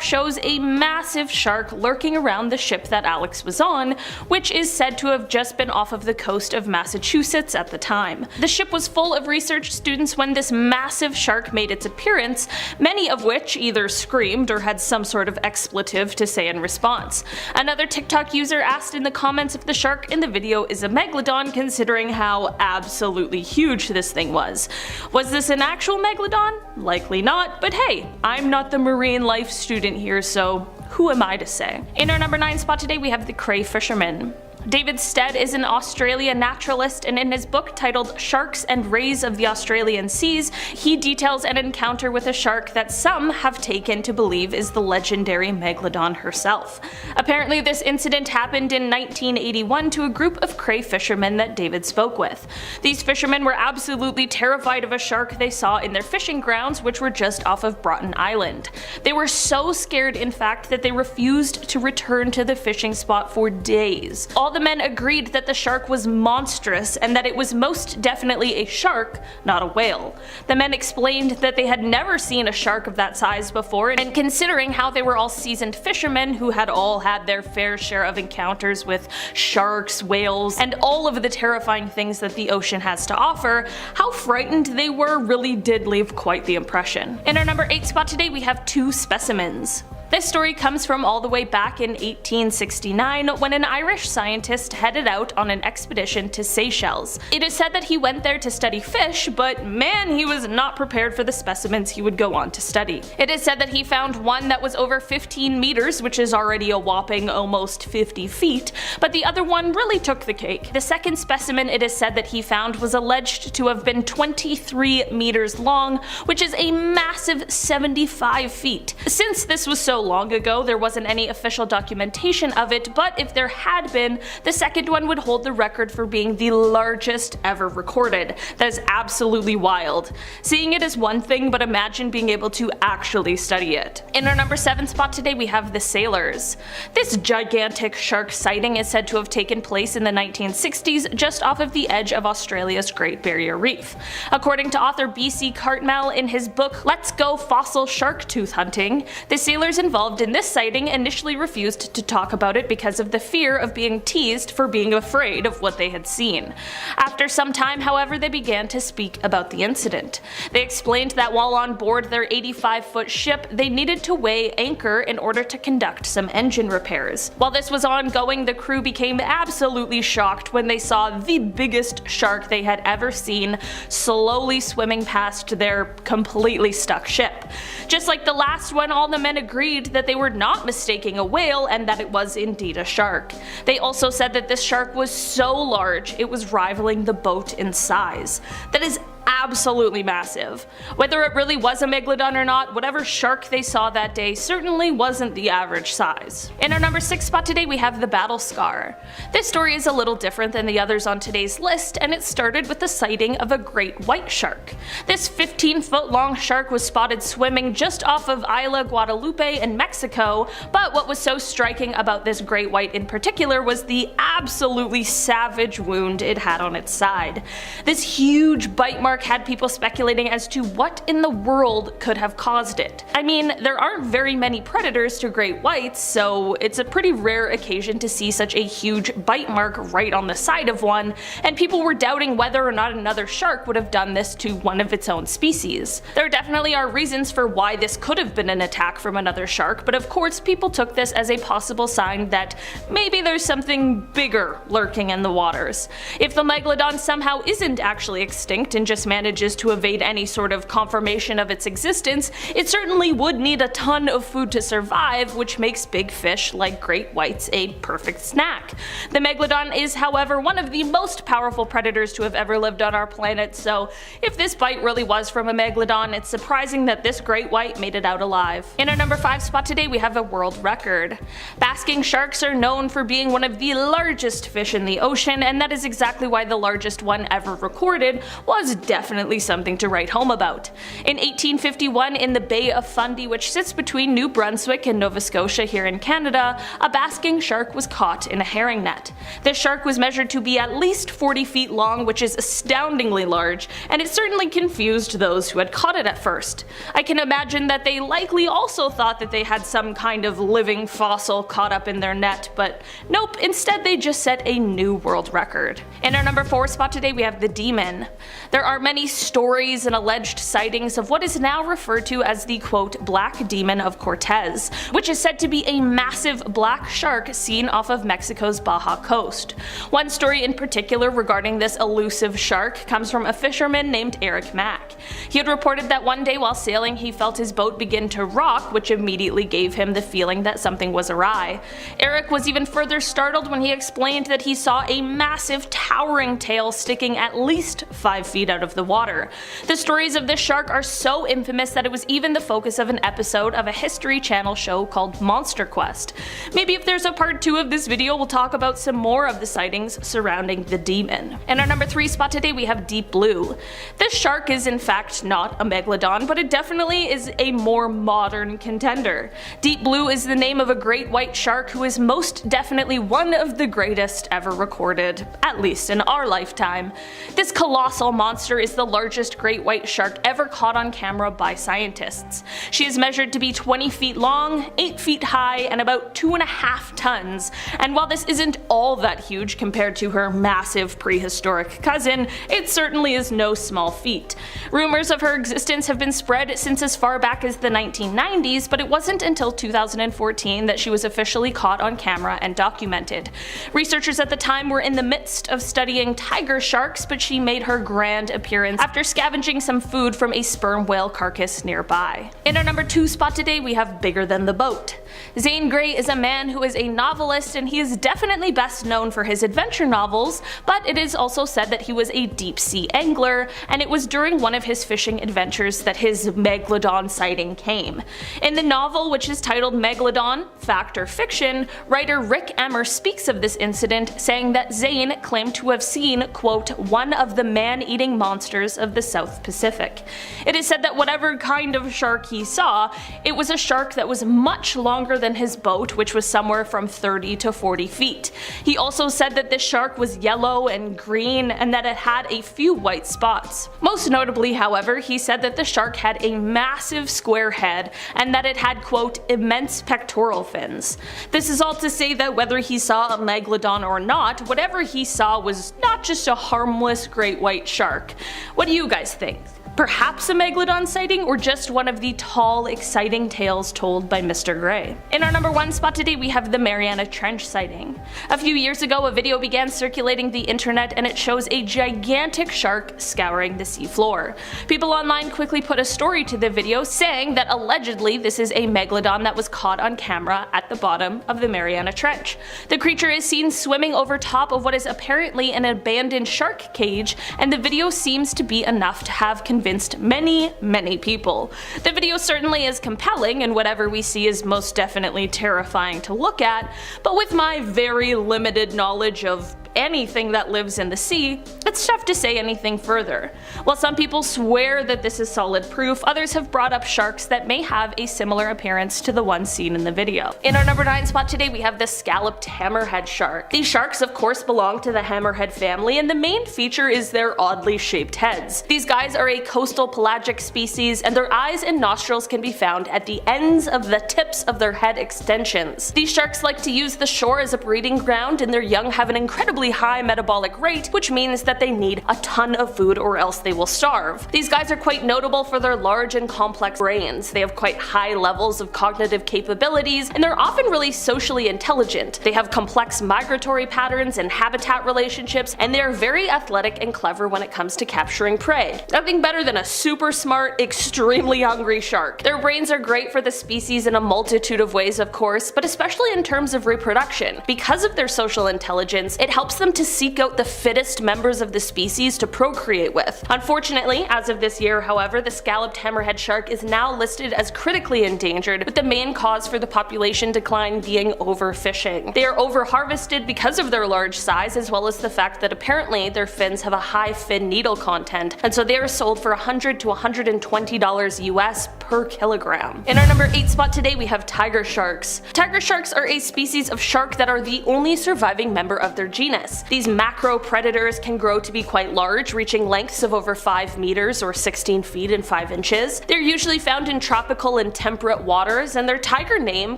shows a massive shark lurking around the ship that Alex was on, which is said to have just been off of the coast of Massachusetts at the time. The ship was full of research students when this massive shark made its appearance, many of which either screamed or had some sort of expletive to say in response. Another TikTok user asked in the comments if the shark in the video is a Megalodon, considering how absolutely huge this thing was. Was this an actual Megalodon? Likely not, but hey, I'm not the marine life student here, so who am I to say? In our number 9 spot today, we have the cray fisherman. David Stead is an Australian naturalist, and in his book titled Sharks and Rays of the Australian Seas, he details an encounter with a shark that some have taken to believe is the legendary Megalodon herself. Apparently this incident happened in 1981 to a group of cray fishermen that David spoke with. These fishermen were absolutely terrified of a shark they saw in their fishing grounds, which were just off of Broughton Island. They were so scared, in fact, that they refused to return to the fishing spot for days. All the men agreed that the shark was monstrous and that it was most definitely a shark, not a whale. The men explained that they had never seen a shark of that size before, and considering how they were all seasoned fishermen who had all had their fair share of encounters with sharks, whales, and all of the terrifying things that the ocean has to offer, how frightened they were really did leave quite the impression. In our number 8 spot today, we have 2 specimens. This story comes from all the way back in 1869 when an Irish scientist headed out on an expedition to Seychelles. It is said that he went there to study fish, but man, he was not prepared for the specimens he would go on to study. It is said that he found one that was over 15 meters, which is already a whopping almost 50 feet, but the other one really took the cake. The second specimen it is said that he found was alleged to have been 23 meters long, which is a massive 75 feet. Since this was so long ago, there wasn't any official documentation of it, but if there had been, the second one would hold the record for being the largest ever recorded. That is absolutely wild. Seeing it is one thing, but imagine being able to actually study it. In our number 7 spot today, we have the sailors. This gigantic shark sighting is said to have taken place in the 1960s just off of the edge of Australia's Great Barrier Reef. According to author B.C. Cartmel in his book Let's Go Fossil Shark Tooth Hunting, the sailors involved in this sighting initially refused to talk about it because of the fear of being teased for being afraid of what they had seen. After some time, however, they began to speak about the incident. They explained that while on board their 85-foot ship, they needed to weigh anchor in order to conduct some engine repairs. While this was ongoing, the crew became absolutely shocked when they saw the biggest shark they had ever seen slowly swimming past their completely stuck ship. Just like the last one, all the men agreed that they were not mistaking a whale and that it was indeed a shark. They also said that this shark was so large it was rivaling the boat in size. That is absolutely massive. Whether it really was a Megalodon or not, whatever shark they saw that day certainly wasn't the average size. In our number 6 spot today, we have the battle scar. This story is a little different than the others on today's list, and it started with the sighting of a great white shark. This 15-foot long shark was spotted swimming just off of Isla Guadalupe in Mexico, but what was so striking about this great white in particular was the absolutely savage wound it had on its side. This huge bite mark had people speculating as to what in the world could have caused it. I mean, there aren't very many predators to great whites, so it's a pretty rare occasion to see such a huge bite mark right on the side of one, and people were doubting whether or not another shark would have done this to one of its own species. There definitely are reasons for why this could have been an attack from another shark, but of course people took this as a possible sign that maybe there's something bigger lurking in the waters. If the Megalodon somehow isn't actually extinct and just manages to evade any sort of confirmation of its existence, it certainly would need a ton of food to survive, which makes big fish like great whites a perfect snack. The Megalodon is, however, one of the most powerful predators to have ever lived on our planet, so if this bite really was from a Megalodon, it's surprising that this great white made it out alive. In our number 5 spot today, we have a world record. Basking sharks are known for being one of the largest fish in the ocean, and that is exactly why the largest one ever recorded was definitely something to write home about. In 1851, in the Bay of Fundy, which sits between New Brunswick and Nova Scotia here in Canada, a basking shark was caught in a herring net. This shark was measured to be at least 40 feet long, which is astoundingly large, and it certainly confused those who had caught it at first. I can imagine that they likely also thought that they had some kind of living fossil caught up in their net, but nope, instead they just set a new world record. In our number 4 spot today, we have the demon. There are many stories and alleged sightings of what is now referred to as the quote Black Demon of Cortez, which is said to be a massive black shark seen off of Mexico's Baja coast. One story in particular regarding this elusive shark comes from a fisherman named Eric Mack. He had reported that one day while sailing he felt his boat begin to rock, which immediately gave him the feeling that something was awry. Eric was even further startled when he explained that he saw a massive towering tail sticking at least 5 feet out of the water. The stories of this shark are so infamous that it was even the focus of an episode of a History Channel show called Monster Quest. Maybe if there's a part 2 of this video, we'll talk about some more of the sightings surrounding the demon. In our number 3 spot today we have Deep Blue. This shark is in fact not a megalodon, but it definitely is a more modern contender. Deep Blue is the name of a great white shark who is most definitely one of the greatest ever recorded, at least in our lifetime. This colossal monster is the largest great white shark ever caught on camera by scientists. She is measured to be 20 feet long, 8 feet high, and about 2.5 tons, and while this isn't all that huge compared to her massive prehistoric cousin, it certainly is no small feat. Rumors of her existence have been spread since as far back as the 1990s, but it wasn't until 2014 that she was officially caught on camera and documented. Researchers at the time were in the midst of studying tiger sharks, but she made her grand appearance after scavenging some food from a sperm whale carcass nearby. In our number 2 spot today we have Bigger Than the Boat. Zane Grey is a man who is a novelist, and he is definitely best known for his adventure novels, but it is also said that he was a deep sea angler, and it was during one of his fishing adventures that his Megalodon sighting came. In the novel, which is titled Megalodon, Fact or Fiction, writer Rick Emmer speaks of this incident, saying that Zane claimed to have seen, quote, one of the man-eating monsters of the South Pacific. It is said that whatever kind of shark he saw, it was a shark that was much longer than his boat, which was somewhere from 30 to 40 feet. He also said that this shark was yellow and green and that it had a few white spots. Most notably, however, he said that the shark had a massive square head and that it had, quote, immense pectoral fins. This is all to say that whether he saw a megalodon or not, whatever he saw was not just a harmless great white shark. What do you guys think? Perhaps a megalodon sighting, or just one of the tall, exciting tales told by Mr. Grey? In our number 1 spot today we have the Mariana Trench sighting. A few years ago a video began circulating the internet and it shows a gigantic shark scouring the seafloor. People online quickly put a story to the video saying that allegedly this is a megalodon that was caught on camera at the bottom of the Mariana Trench. The creature is seen swimming over top of what is apparently an abandoned shark cage, and the video seems to be enough to have convinced many people. The video certainly is compelling, and whatever we see is most definitely terrifying to look at, but with my very limited knowledge of anything that lives in the sea, it's tough to say anything further. While some people swear that this is solid proof, others have brought up sharks that may have a similar appearance to the one seen in the video. In our number 9 spot today we have the scalloped hammerhead shark. These sharks of course belong to the hammerhead family, and the main feature is their oddly shaped heads. These guys are a coastal pelagic species, and their eyes and nostrils can be found at the ends of the tips of their head extensions. These sharks like to use the shore as a breeding ground, and their young have an incredibly high metabolic rate, which means that they need a ton of food or else they will starve. These guys are quite notable for their large and complex brains. They have quite high levels of cognitive capabilities, and they're often really socially intelligent. They have complex migratory patterns and habitat relationships, and they are very athletic and clever when it comes to capturing prey. Nothing better than a super smart, extremely hungry shark. Their brains are great for the species in a multitude of ways of course, but especially in terms of reproduction. Because of their social intelligence, it helps them to seek out the fittest members of the species to procreate with. Unfortunately, as of this year, however, the scalloped hammerhead shark is now listed as critically endangered, with the main cause for the population decline being overfishing. They are overharvested because of their large size, as well as the fact that apparently their fins have a high fin needle content, and so they are sold for $100 to $120 US per kilogram. In our number 8 spot today we have tiger sharks. Tiger sharks are a species of shark that are the only surviving member of their genus. enormous. These macro predators can grow to be quite large, reaching lengths of over 5 meters or 16 feet and 5 inches. They're usually found in tropical and temperate waters, and their tiger name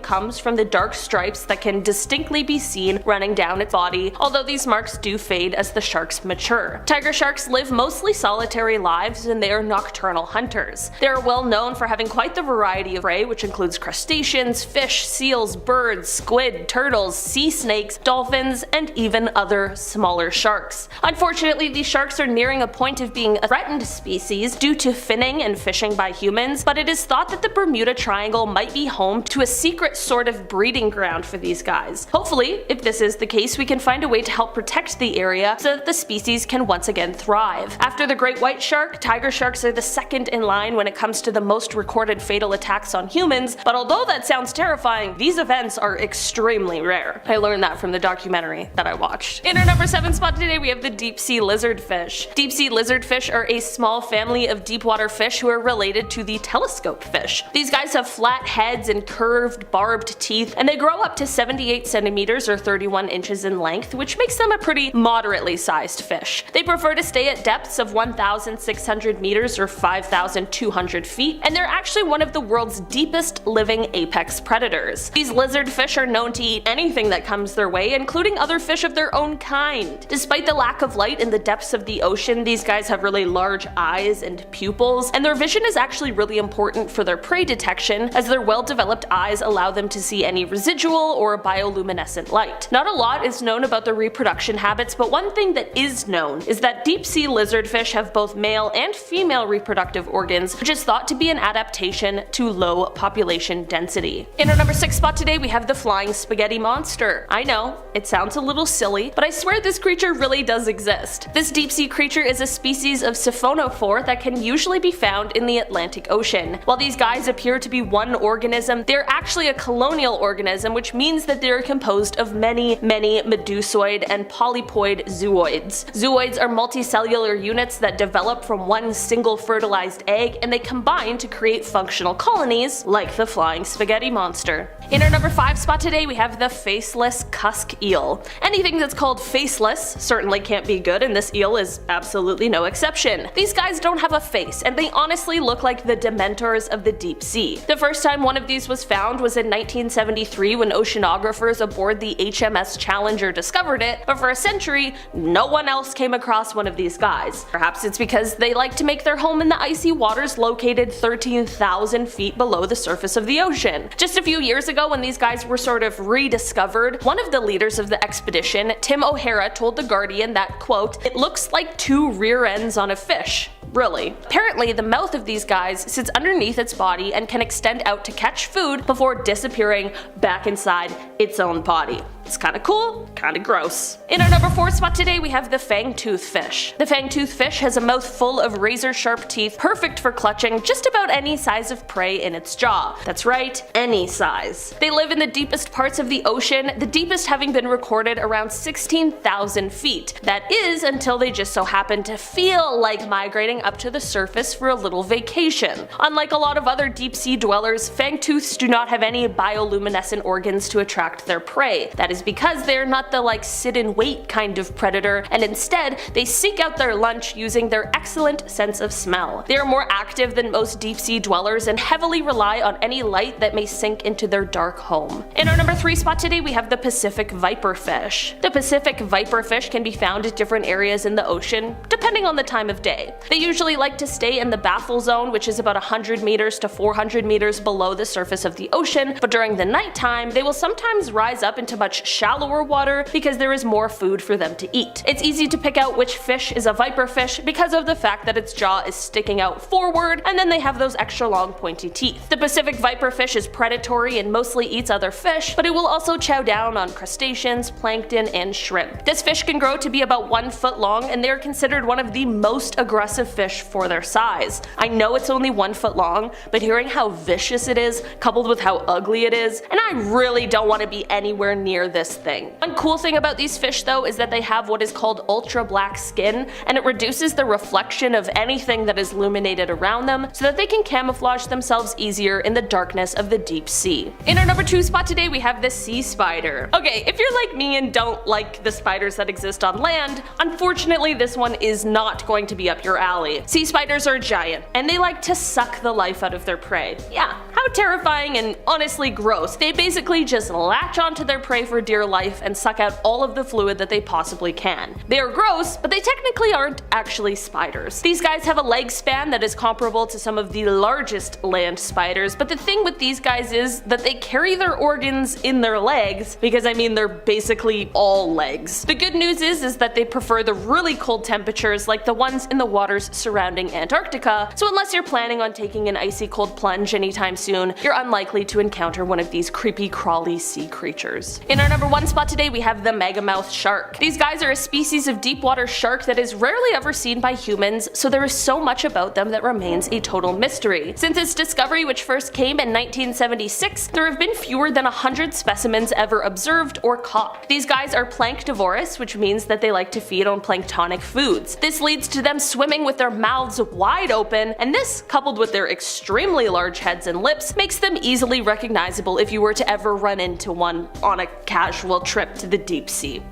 comes from the dark stripes that can distinctly be seen running down its body, although these marks do fade as the sharks mature. Tiger sharks live mostly solitary lives, and they are nocturnal hunters. They are well known for having quite the variety of prey, which includes crustaceans, fish, seals, birds, squid, turtles, sea snakes, dolphins, and even other smaller sharks. Unfortunately, these sharks are nearing a point of being a threatened species due to finning and fishing by humans, but it is thought that the Bermuda Triangle might be home to a secret sort of breeding ground for these guys. Hopefully, if this is the case, we can find a way to help protect the area so that the species can once again thrive. After the great white shark, tiger sharks are the second in line when it comes to the most recorded fatal attacks on humans, but although that sounds terrifying, these events are extremely rare. I learned that from the documentary that I watched. In our number 7 spot today, we have the deep sea lizardfish. Deep sea lizardfish are a small family of deep water fish who are related to the telescope fish. These guys have flat heads and curved, barbed teeth, and they grow up to 78 centimeters or 31 inches in length, which makes them a pretty moderately sized fish. They prefer to stay at depths of 1,600 meters or 5,200 feet, and they're actually one of the world's deepest living apex predators. These lizardfish are known to eat anything that comes their way, including other fish of their own kind. Despite the lack of light in the depths of the ocean, these guys have really large eyes and pupils, and their vision is actually really important for their prey detection, as their well-developed eyes allow them to see any residual or bioluminescent light. Not a lot is known about their reproduction habits, but one thing that is known is that deep sea lizardfish have both male and female reproductive organs, which is thought to be an adaptation to low population density. In our number 6 spot today, we have the flying spaghetti monster. I know, it sounds a little silly, but I swear this creature really does exist. This deep sea creature is a species of siphonophore that can usually be found in the Atlantic Ocean. While these guys appear to be one organism, they're actually a colonial organism, which means that they're composed of many medusoid and polypoid zooids. Zooids are multicellular units that develop from one single fertilized egg, and they combine to create functional colonies like the flying spaghetti monster. In our number 5 spot today, we have the faceless cusk eel. Anything that's called faceless certainly can't be good, and this eel is absolutely no exception. These guys don't have a face, and they honestly look like the dementors of the deep sea. The first time one of these was found was in 1973 when oceanographers aboard the HMS Challenger discovered it, but for a century, no one else came across one of these guys. Perhaps it's because they like to make their home in the icy waters located 13,000 feet below the surface of the ocean. Just a few years ago, when these guys were sort of rediscovered, one of the leaders of the expedition, Tim O'Hara, told The Guardian that, quote, "It looks like 2 rear ends on a fish." Really. Apparently, the mouth of these guys sits underneath its body and can extend out to catch food before disappearing back inside its own body. It's kinda cool, kinda gross. In our number 4 spot today, we have the fangtooth fish. The fangtooth fish has a mouth full of razor-sharp teeth, perfect for clutching just about any size of prey in its jaw. That's right, any size. They live in the deepest parts of the ocean, the deepest having been recorded around 16,000 feet. That is until they just so happen to feel like migrating up to the surface for a little vacation. Unlike a lot of other deep sea dwellers, fangtooths do not have any bioluminescent organs to attract their prey. That is because they're not the sit and wait kind of predator, and instead they seek out their lunch using their excellent sense of smell. They are more active than most deep sea dwellers and heavily rely on any light that may sink into their dark home. In our number 3 spot today, we have the Pacific viperfish. The Pacific viperfish can be found at different areas in the ocean, depending on the time of day. They usually like to stay in the baffle zone, which is about 100 meters to 400 meters below the surface of the ocean, but during the nighttime, they will sometimes rise up into much shallower water because there is more food for them to eat. It's easy to pick out which fish is a viperfish because of the fact that its jaw is sticking out forward, and then they have those extra long pointy teeth. The Pacific viperfish is predatory and mostly eats other fish, but it will also chow down on crustaceans, plankton, and shrimp. This fish can grow to be about 1 foot long, and they are considered one one of the most aggressive fish for their size. I know it's only 1 foot long, but hearing how vicious it is, coupled with how ugly it is, and I really don't want to be anywhere near this thing. One cool thing about these fish though is that they have what is called ultra black skin, and it reduces the reflection of anything that is illuminated around them so that they can camouflage themselves easier in the darkness of the deep sea. In our number 2 spot today we have the sea spider. Okay, if you're like me and don't like the spiders that exist on land, unfortunately this one is not going to be up your alley. Sea spiders are giant, and they like to suck the life out of their prey. Yeah, how terrifying and honestly gross. They basically just latch onto their prey for dear life and suck out all of the fluid that they possibly can. They are gross, but they technically aren't actually spiders. These guys have a leg span that is comparable to some of the largest land spiders, but the thing with these guys is that they carry their organs in their legs, because I mean they're basically all legs. The good news is that they prefer the really cold temperatures like the ones in the waters surrounding Antarctica, so unless you're planning on taking an icy cold plunge anytime soon, you're unlikely to encounter one of these creepy crawly sea creatures. In our number 1 spot today we have the megamouth shark. These guys are a species of deep water shark that is rarely ever seen by humans, so there is so much about them that remains a total mystery. Since its discovery, which first came in 1976, there have been fewer than 100 specimens ever observed or caught. These guys are planktivorous, which means that they like to feed on planktonic foods. This leads to them swimming with their mouths wide open, and this, coupled with their extremely large heads and lips, makes them easily recognizable if you were to ever run into one on a casual trip to the deep sea.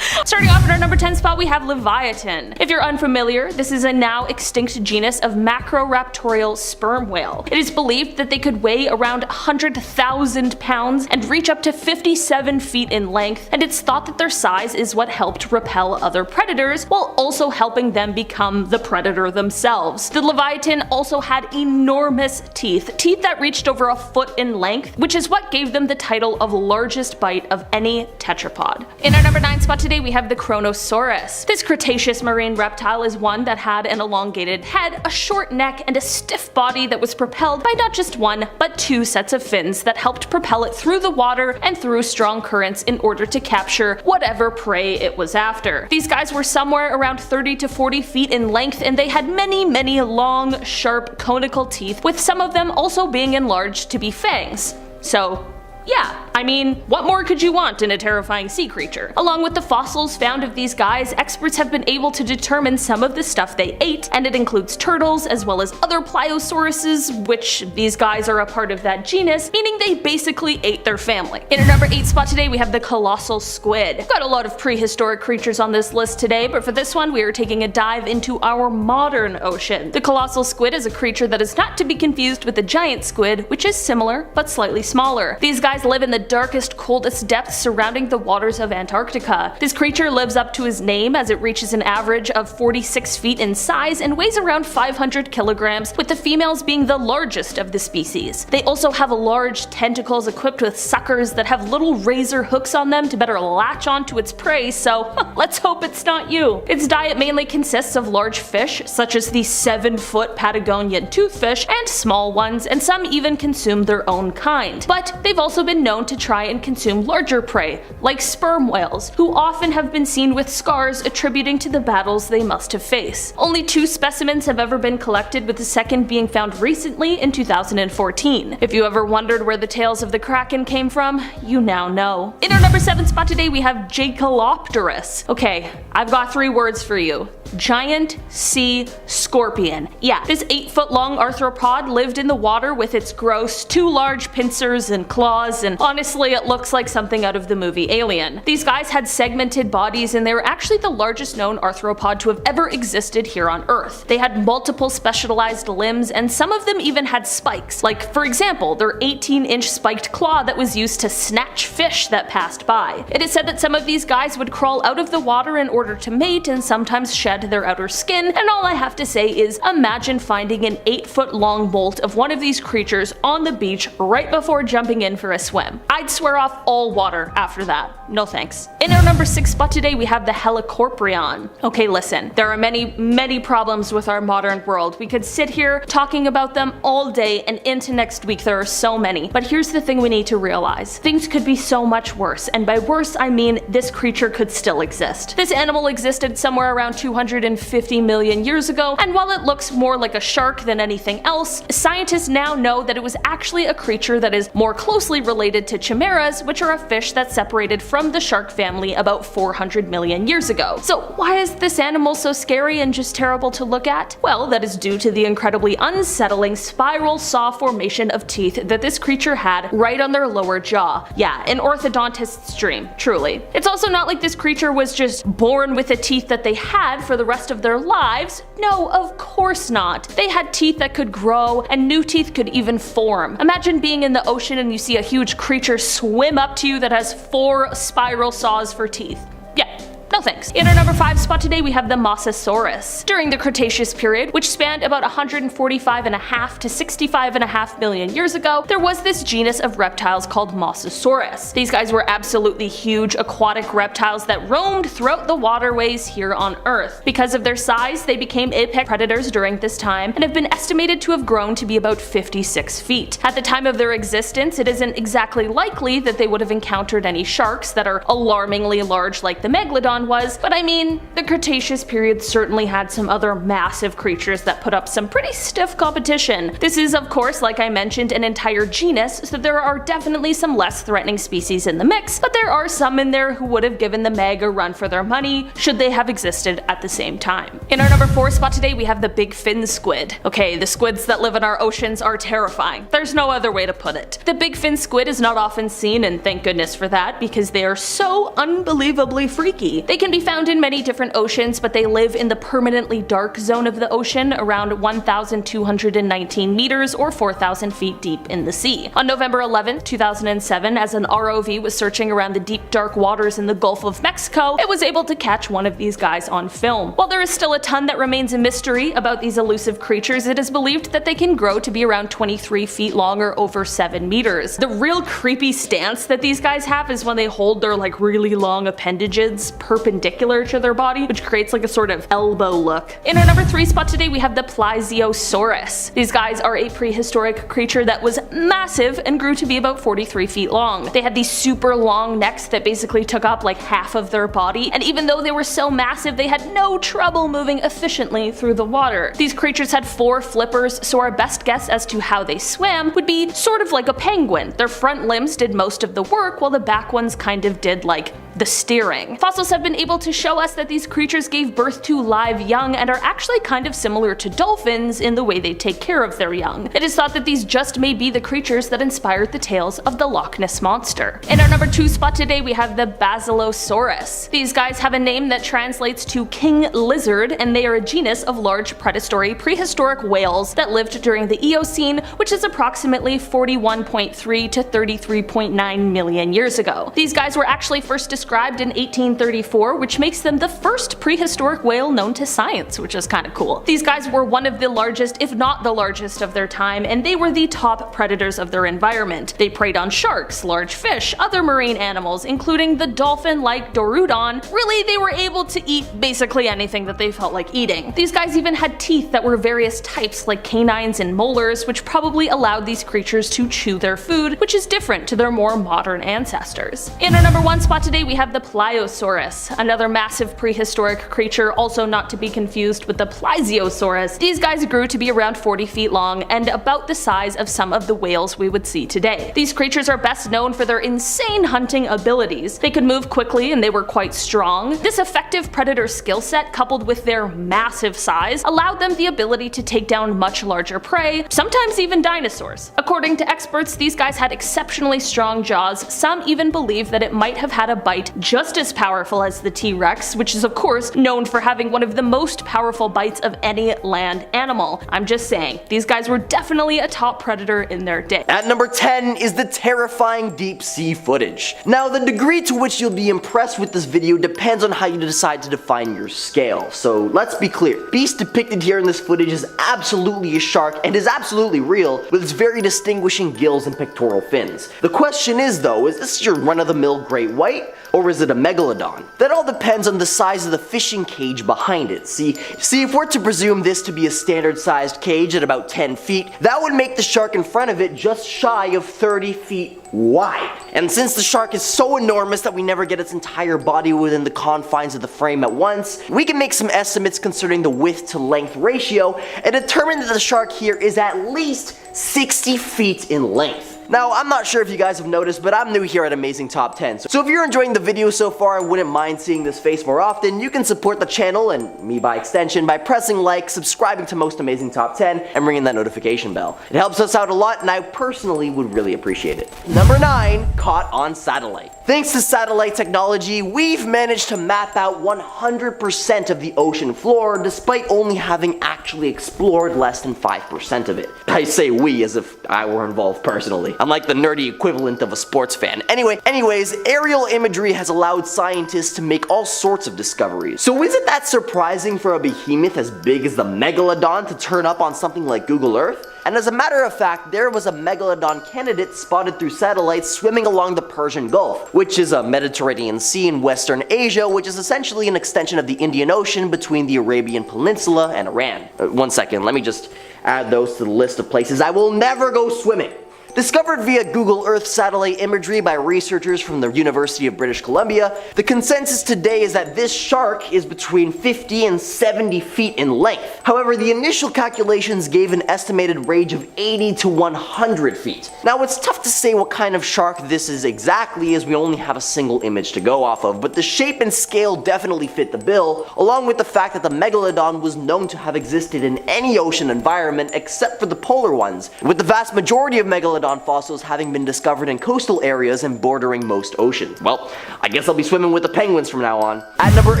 Starting off at our number 10 spot we have Leviathan. If you're unfamiliar, this is a now extinct genus of macroraptorial sperm whale. It is believed that they could weigh around 100,000 pounds and reach up to 57 feet in length, and it's thought that their size is what helped repel other predators while also helping them become the predator themselves. The Leviathan also had enormous teeth that reached over a foot in length, which is what gave them the title of largest bite of any tetrapod. In our number 9 spot today we have the Kronosaurus. This Cretaceous marine reptile is one that had an elongated head, a short neck, and a stiff body that was propelled by not just one, but 2 sets of fins that helped propel it through the water and through strong currents in order to capture whatever prey it was after. These guys were somewhere around 30 to 40 feet in length, and they had many long, sharp, conical teeth, with some of them also being enlarged to be fangs. So yeah, I mean, what more could you want in a terrifying sea creature? Along with the fossils found of these guys, experts have been able to determine some of the stuff they ate, and it includes turtles as well as other pliosauruses, which these guys are a part of that genus, meaning they basically ate their family. In our number 8 spot today we have the colossal squid. We've got a lot of prehistoric creatures on this list today, but for this one we are taking a dive into our modern ocean. The colossal squid is a creature that is not to be confused with the giant squid, which is similar but slightly smaller. These guys live in the darkest, coldest depths surrounding the waters of Antarctica. This creature lives up to his name as it reaches an average of 46 feet in size and weighs around 500 kilograms, with the females being the largest of the species. They also have large tentacles equipped with suckers that have little razor hooks on them to better latch onto its prey, so let's hope it's not you. Its diet mainly consists of large fish, such as the 7-foot Patagonian toothfish, and small ones, and some even consume their own kind. But they've also been known to try and consume larger prey, like sperm whales, who often have been seen with scars attributing to the battles they must have faced. Only 2 specimens have ever been collected, with the second being found recently in 2014. If you ever wondered where the tails of the Kraken came from, you now know. In our number 7 spot today we have Jacalopterus. Okay, I've got 3 words for you. Giant sea scorpion. Yeah, this 8-foot long arthropod lived in the water with its gross, 2 large pincers and claws, and honestly it looks like something out of the movie Alien. These guys had segmented bodies, and they were actually the largest known arthropod to have ever existed here on Earth. They had multiple specialized limbs, and some of them even had spikes, like for example their 18-inch spiked claw that was used to snatch fish that passed by. It is said that some of these guys would crawl out of the water in order to mate and sometimes shed their outer skin, and all I have to say is imagine finding an 8-foot long bolt of one of these creatures on the beach right before jumping in for a swim. I'd swear off all water after that. No thanks. In our number 6 spot today, we have the Helicoprion. Okay, listen, there are many problems with our modern world. We could sit here talking about them all day, and into next week there are so many. But here's the thing we need to realize. Things could be so much worse, and by worse I mean this creature could still exist. This animal existed somewhere around 250 million years ago, and while it looks more like a shark than anything else, scientists now know that it was actually a creature that is more closely related to chimeras, which are a fish that separated from the shark family about 400 million years ago. So why is this animal so scary and just terrible to look at? Well, that is due to the incredibly unsettling spiral saw formation of teeth that this creature had right on their lower jaw. Yeah, an orthodontist's dream, truly. It's also not like this creature was just born with the teeth that they had for the rest of their lives. No, of course not. They had teeth that could grow, and new teeth could even form. Imagine being in the ocean and you see a huge creature swim up to you that has 4 spiral saws for teeth. Yeah. No thanks. In our number 5 spot today, we have the Mosasaurus. During the Cretaceous period, which spanned about 145.5 to 65.5 million years ago, there was this genus of reptiles called Mosasaurus. These guys were absolutely huge aquatic reptiles that roamed throughout the waterways here on Earth. Because of their size, they became apex predators during this time and have been estimated to have grown to be about 56 feet. At the time of their existence, it isn't exactly likely that they would have encountered any sharks that are alarmingly large like the Megalodon was, but I mean, the Cretaceous period certainly had some other massive creatures that put up some pretty stiff competition. This is, of course, like I mentioned, an entire genus, so there are definitely some less threatening species in the mix, but there are some in there who would have given the Meg a run for their money should they have existed at the same time. In our number 4 spot today, we have the big fin squid. Okay, the squids that live in our oceans are terrifying. There's no other way to put it. The big fin squid is not often seen, and thank goodness for that, because they are so unbelievably freaky. They can be found in many different oceans, but they live in the permanently dark zone of the ocean, around 1,219 meters or 4,000 feet deep in the sea. On November 11, 2007, as an ROV was searching around the deep dark waters in the Gulf of Mexico, it was able to catch one of these guys on film. While there is still a ton that remains a mystery about these elusive creatures, it is believed that they can grow to be around 23 feet long or over 7 meters. The real creepy stance that these guys have is when they hold their really long appendages perpendicular to their body, which creates like a sort of elbow look. In our number 3 spot today, we have the Plesiosaurus. These guys are a prehistoric creature that was massive and grew to be about 43 feet long. They had these super long necks that basically took up like half of their body, and even though they were so massive, they had no trouble moving efficiently through the water. These creatures had 4 flippers, so our best guess as to how they swam would be sort of like a penguin. Their front limbs did most of the work, while the back ones kind of did like the steering. Fossils have been able to show us that these creatures gave birth to live young and are actually kind of similar to dolphins in the way they take care of their young. It is thought that these just may be the creatures that inspired the tales of the Loch Ness Monster. In our number 2 spot today, we have the Basilosaurus. These guys have a name that translates to king lizard, and they are a genus of large predatory prehistoric whales that lived during the Eocene, which is approximately 41.3 to 33.9 million years ago. These guys were actually first described in 1834, which makes them the first prehistoric whale known to science, which is kind of cool. These guys were one of the largest, if not the largest of their time, and they were the top predators of their environment. They preyed on sharks, large fish, other marine animals, including the dolphin-like Dorudon. Really, they were able to eat basically anything that they felt like eating. These guys even had teeth that were various types, like canines and molars, which probably allowed these creatures to chew their food, which is different to their more modern ancestors. In our number 1 spot today, we have the Pliosaurus, another massive prehistoric creature, also not to be confused with the Plesiosaurus. These guys grew to be around 40 feet long and about the size of some of the whales we would see today. These creatures are best known for their insane hunting abilities. They could move quickly and they were quite strong. This effective predator skill set, coupled with their massive size, allowed them the ability to take down much larger prey, sometimes even dinosaurs. According to experts, these guys had exceptionally strong jaws. Some even believe that it might have had a bite bite, just as powerful as the T-Rex, which is of course known for having one of the most powerful bites of any land animal. I'm just saying, these guys were definitely a top predator in their day. At number 10 is the terrifying deep sea footage. Now, the degree to which you'll be impressed with this video depends on how you decide to define your scale. So let's be clear. Beast depicted here in this footage is absolutely a shark and is absolutely real, with its very distinguishing gills and pectoral fins. The question is though, is this your run-of-the-mill great white? Or is it a Megalodon? That all depends on the size of the fishing cage behind it. See, if we're to presume this to be a standard sized cage at about 10 feet, that would make the shark in front of it just shy of 30 feet wide. And since the shark is so enormous that we never get its entire body within the confines of the frame at once, we can make some estimates concerning the width to length ratio and determine that the shark here is at least 60 feet in length. Now, I'm not sure if you guys have noticed, but I'm new here at Amazing Top 10. So if you're enjoying the video so far and wouldn't mind seeing this face more often, you can support the channel, and me by extension, by pressing like, subscribing to Most Amazing Top 10, and ringing that notification bell. It helps us out a lot, and I personally would really appreciate it. Number 9, caught on satellite. Thanks to satellite technology, we've managed to map out 100% of the ocean floor, despite only having actually explored less than 5% of it. I say we as if I were involved personally. I'm like the nerdy equivalent of a sports fan. Anyways, aerial imagery has allowed scientists to make all sorts of discoveries. So is it that surprising for a behemoth as big as the Megalodon to turn up on something like Google Earth? And as a matter of fact, there was a Megalodon candidate spotted through satellites swimming along the Persian Gulf, which is a Mediterranean Sea in Western Asia, which is essentially an extension of the Indian Ocean between the Arabian Peninsula and Iran. One second, let me just add those to the list of places I will never go swimming. Discovered via Google Earth satellite imagery by researchers from the University of British Columbia, the consensus today is that this shark is between 50 and 70 feet in length. However, the initial calculations gave an estimated range of 80 to 100 feet. Now, it's tough to say what kind of shark this is exactly, as we only have a single image to go off of, but the shape and scale definitely fit the bill, along with the fact that the Megalodon was known to have existed in any ocean environment except for the polar ones, with the vast majority of Megalodon fossils having been discovered in coastal areas and bordering most oceans. Well, I guess I'll be swimming with the penguins from now on. At number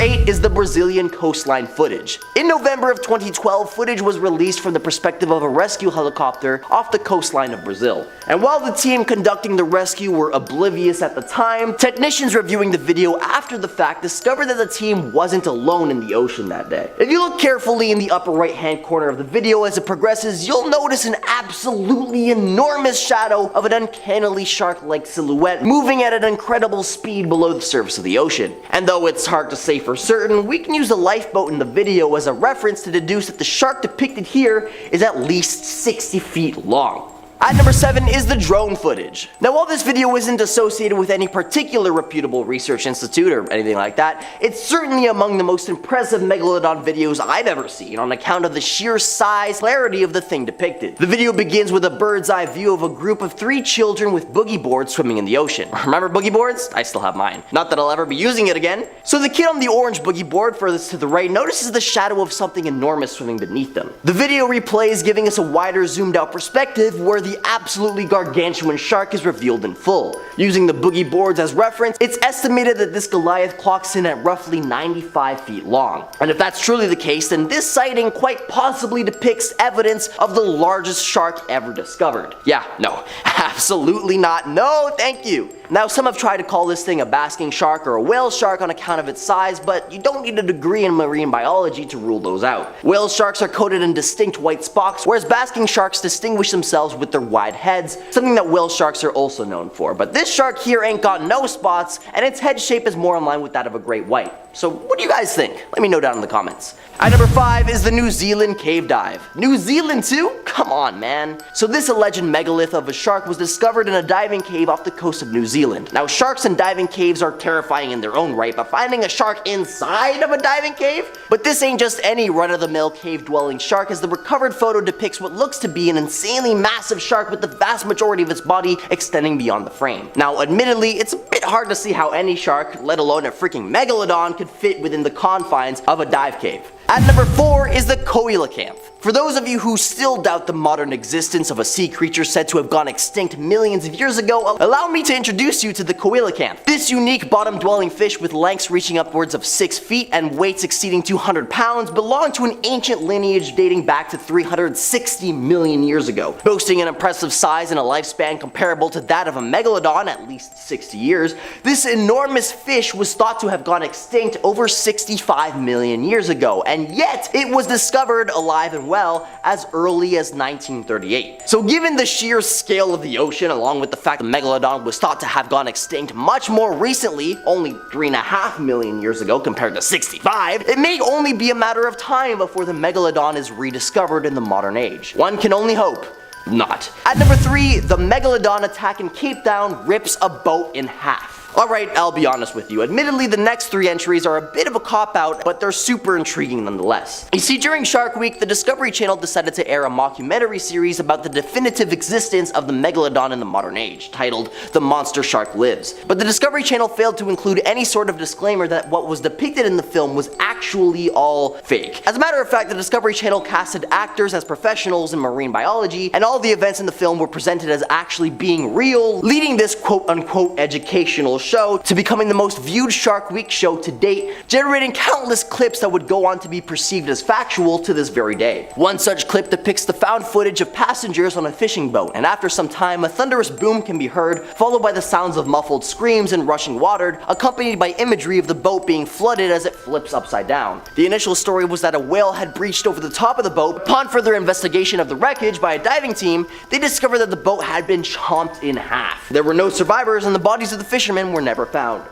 8 is the Brazilian coastline footage. In November of 2012, footage was released from the perspective of a rescue helicopter off the coastline of Brazil. And while the team conducting the rescue were oblivious at the time, technicians reviewing the video after the fact discovered that the team wasn't alone in the ocean that day. If you look carefully in the upper right hand corner of the video as it progresses, you'll notice an absolutely enormous shadow of an uncannily shark-like silhouette moving at an incredible speed below the surface of the ocean. And though it's hard to say for certain, we can use the lifeboat in the video as a reference to deduce that the shark depicted here is at least 60 feet long. At number 7 is the drone footage. Now, while this video isn't associated with any particular reputable research institute or anything like that, it's certainly among the most impressive Megalodon videos I've ever seen on account of the sheer size, clarity of the thing depicted. The video begins with a bird's eye view of a group of 3 children with boogie boards swimming in the ocean. Remember boogie boards? I still have mine. Not that I'll ever be using it again. So the kid on the orange boogie board furthest to the right notices the shadow of something enormous swimming beneath them. The video replays, giving us a wider zoomed out perspective where the absolutely gargantuan shark is revealed in full. Using the boogie boards as reference, it's estimated that this Goliath clocks in at roughly 95 feet long. And if that's truly the case, then this sighting quite possibly depicts evidence of the largest shark ever discovered. Yeah, no, absolutely not. No, thank you. Now, some have tried to call this thing a basking shark or a whale shark on account of its size, but you don't need a degree in marine biology to rule those out. Whale sharks are coated in distinct white spots, whereas basking sharks distinguish themselves with their wide heads, something that whale sharks are also known for. But this shark here ain't got no spots, and its head shape is more in line with that of a great white. So what do you guys think? Let me know down in the comments. At number 5 is the New Zealand cave dive. New Zealand too? Come on, man. So this alleged megalith of a shark was discovered in a diving cave off the coast of New Zealand. Now, sharks in diving caves are terrifying in their own right, but finding a shark inside of a diving cave? But this ain't just any run-of-the-mill cave-dwelling shark, as the recovered photo depicts what looks to be an insanely massive shark with the vast majority of its body extending beyond the frame. Now, admittedly, it's a bit hard to see how any shark, let alone a freaking megalodon, could fit within the confines of a dive cave. At number 4 is the coelacanth. For those of you who still doubt the modern existence of a sea creature said to have gone extinct millions of years ago, allow me to introduce you to the coelacanth. This unique bottom-dwelling fish with lengths reaching upwards of 6 feet and weights exceeding 200 pounds belonged to an ancient lineage dating back to 360 million years ago. Boasting an impressive size and a lifespan comparable to that of a megalodon, at least 60 years, this enormous fish was thought to have gone extinct over 65 million years ago, and yet it was discovered alive and well as early as 1938. So given the sheer scale of the ocean, along with the fact that Megalodon was thought to have gone extinct much more recently, only 3.5 million years ago compared to 65, it may only be a matter of time before the Megalodon is rediscovered in the modern age. One can only hope not. At number 3, the Megalodon attack in Cape Town rips a boat in half. Alright, I'll be honest with you. Admittedly, the next 3 entries are a bit of a cop-out, but they're super intriguing nonetheless. You see, during Shark Week, the Discovery Channel decided to air a mockumentary series about the definitive existence of the Megalodon in the modern age, titled The Monster Shark Lives. But the Discovery Channel failed to include any sort of disclaimer that what was depicted in the film was actually all fake. As a matter of fact, the Discovery Channel casted actors as professionals in marine biology, and all the events in the film were presented as actually being real, leading this quote-unquote educational show to becoming the most viewed Shark Week show to date, generating countless clips that would go on to be perceived as factual to this very day. One such clip depicts the found footage of passengers on a fishing boat, and after some time a thunderous boom can be heard, followed by the sounds of muffled screams and rushing water, accompanied by imagery of the boat being flooded as it flips upside down. The initial story was that a whale had breached over the top of the boat. Upon further investigation of the wreckage by a diving team, they discovered that the boat had been chomped in half. There were no survivors, and the bodies of the fishermen were never found.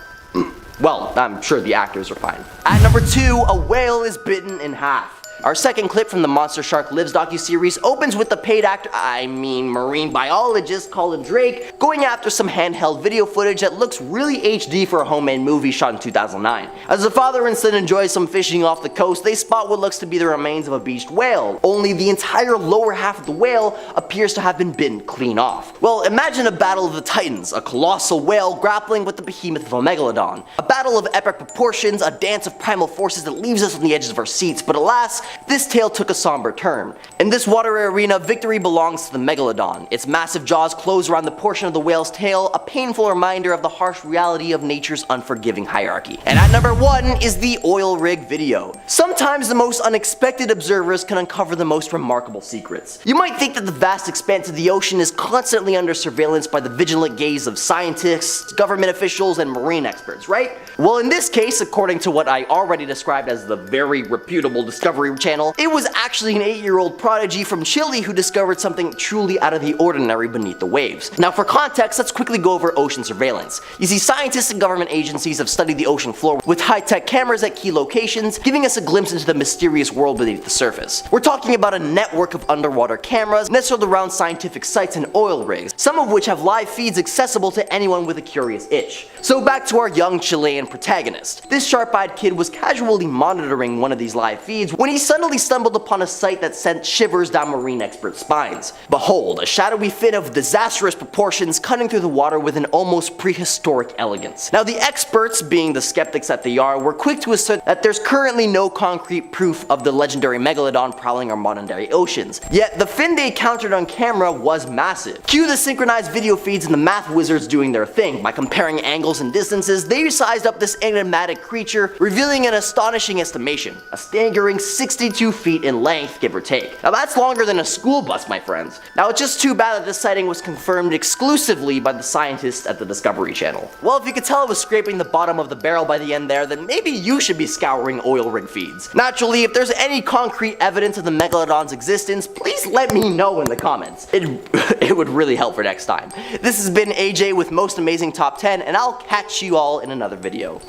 Well, I'm sure the actors are fine. At number 2, a whale is bitten in half. Our second clip from the Monster Shark Lives docuseries opens with the paid actor, marine biologist Colin Drake, going after some handheld video footage that looks really HD for a homemade movie shot in 2009. As the father and son enjoy some fishing off the coast, they spot what looks to be the remains of a beached whale. Only the entire lower half of the whale appears to have been bitten clean off. Well, imagine a battle of the titans, a colossal whale grappling with the behemoth of a megalodon. A battle of epic proportions, a dance of primal forces that leaves us on the edges of our seats, but alas, this tale took a somber turn. In this watery arena, victory belongs to the Megalodon. Its massive jaws close around the portion of the whale's tail, a painful reminder of the harsh reality of nature's unforgiving hierarchy. And at number 1 is the oil rig video. Sometimes the most unexpected observers can uncover the most remarkable secrets. You might think that the vast expanse of the ocean is constantly under surveillance by the vigilant gaze of scientists, government officials, and marine experts, right? Well, in this case, according to what I already described as the very reputable Discovery Channel, it was actually an 8-year-old prodigy from Chile who discovered something truly out of the ordinary beneath the waves. Now for context, let's quickly go over ocean surveillance. You see, scientists and government agencies have studied the ocean floor with high-tech cameras at key locations, giving us a glimpse into the mysterious world beneath the surface. We're talking about a network of underwater cameras nestled around scientific sites and oil rigs, some of which have live feeds accessible to anyone with a curious itch. So back to our young Chilean protagonist. This sharp-eyed kid was casually monitoring one of these live feeds when he suddenly stumbled upon a sight that sent shivers down marine experts' spines. Behold, a shadowy fin of disastrous proportions cutting through the water with an almost prehistoric elegance. Now the experts, being the skeptics that they are, were quick to assert that there's currently no concrete proof of the legendary Megalodon prowling our modern-day oceans. Yet the fin they encountered on camera was massive. Cue the synchronized video feeds and the math wizards doing their thing. By comparing angles and distances, they sized up this enigmatic creature, revealing an astonishing estimation, a staggering 62 feet in length, give or take. Now that's longer than a school bus, my friends. Now it's just too bad that this sighting was confirmed exclusively by the scientists at the Discovery Channel. Well, if you could tell it was scraping the bottom of the barrel by the end there, then maybe you should be scouring oil rig feeds. Naturally, if there's any concrete evidence of the Megalodon's existence, please let me know in the comments. It would really help for next time. This has been AJ with Most Amazing Top 10, and I'll catch you all in another video.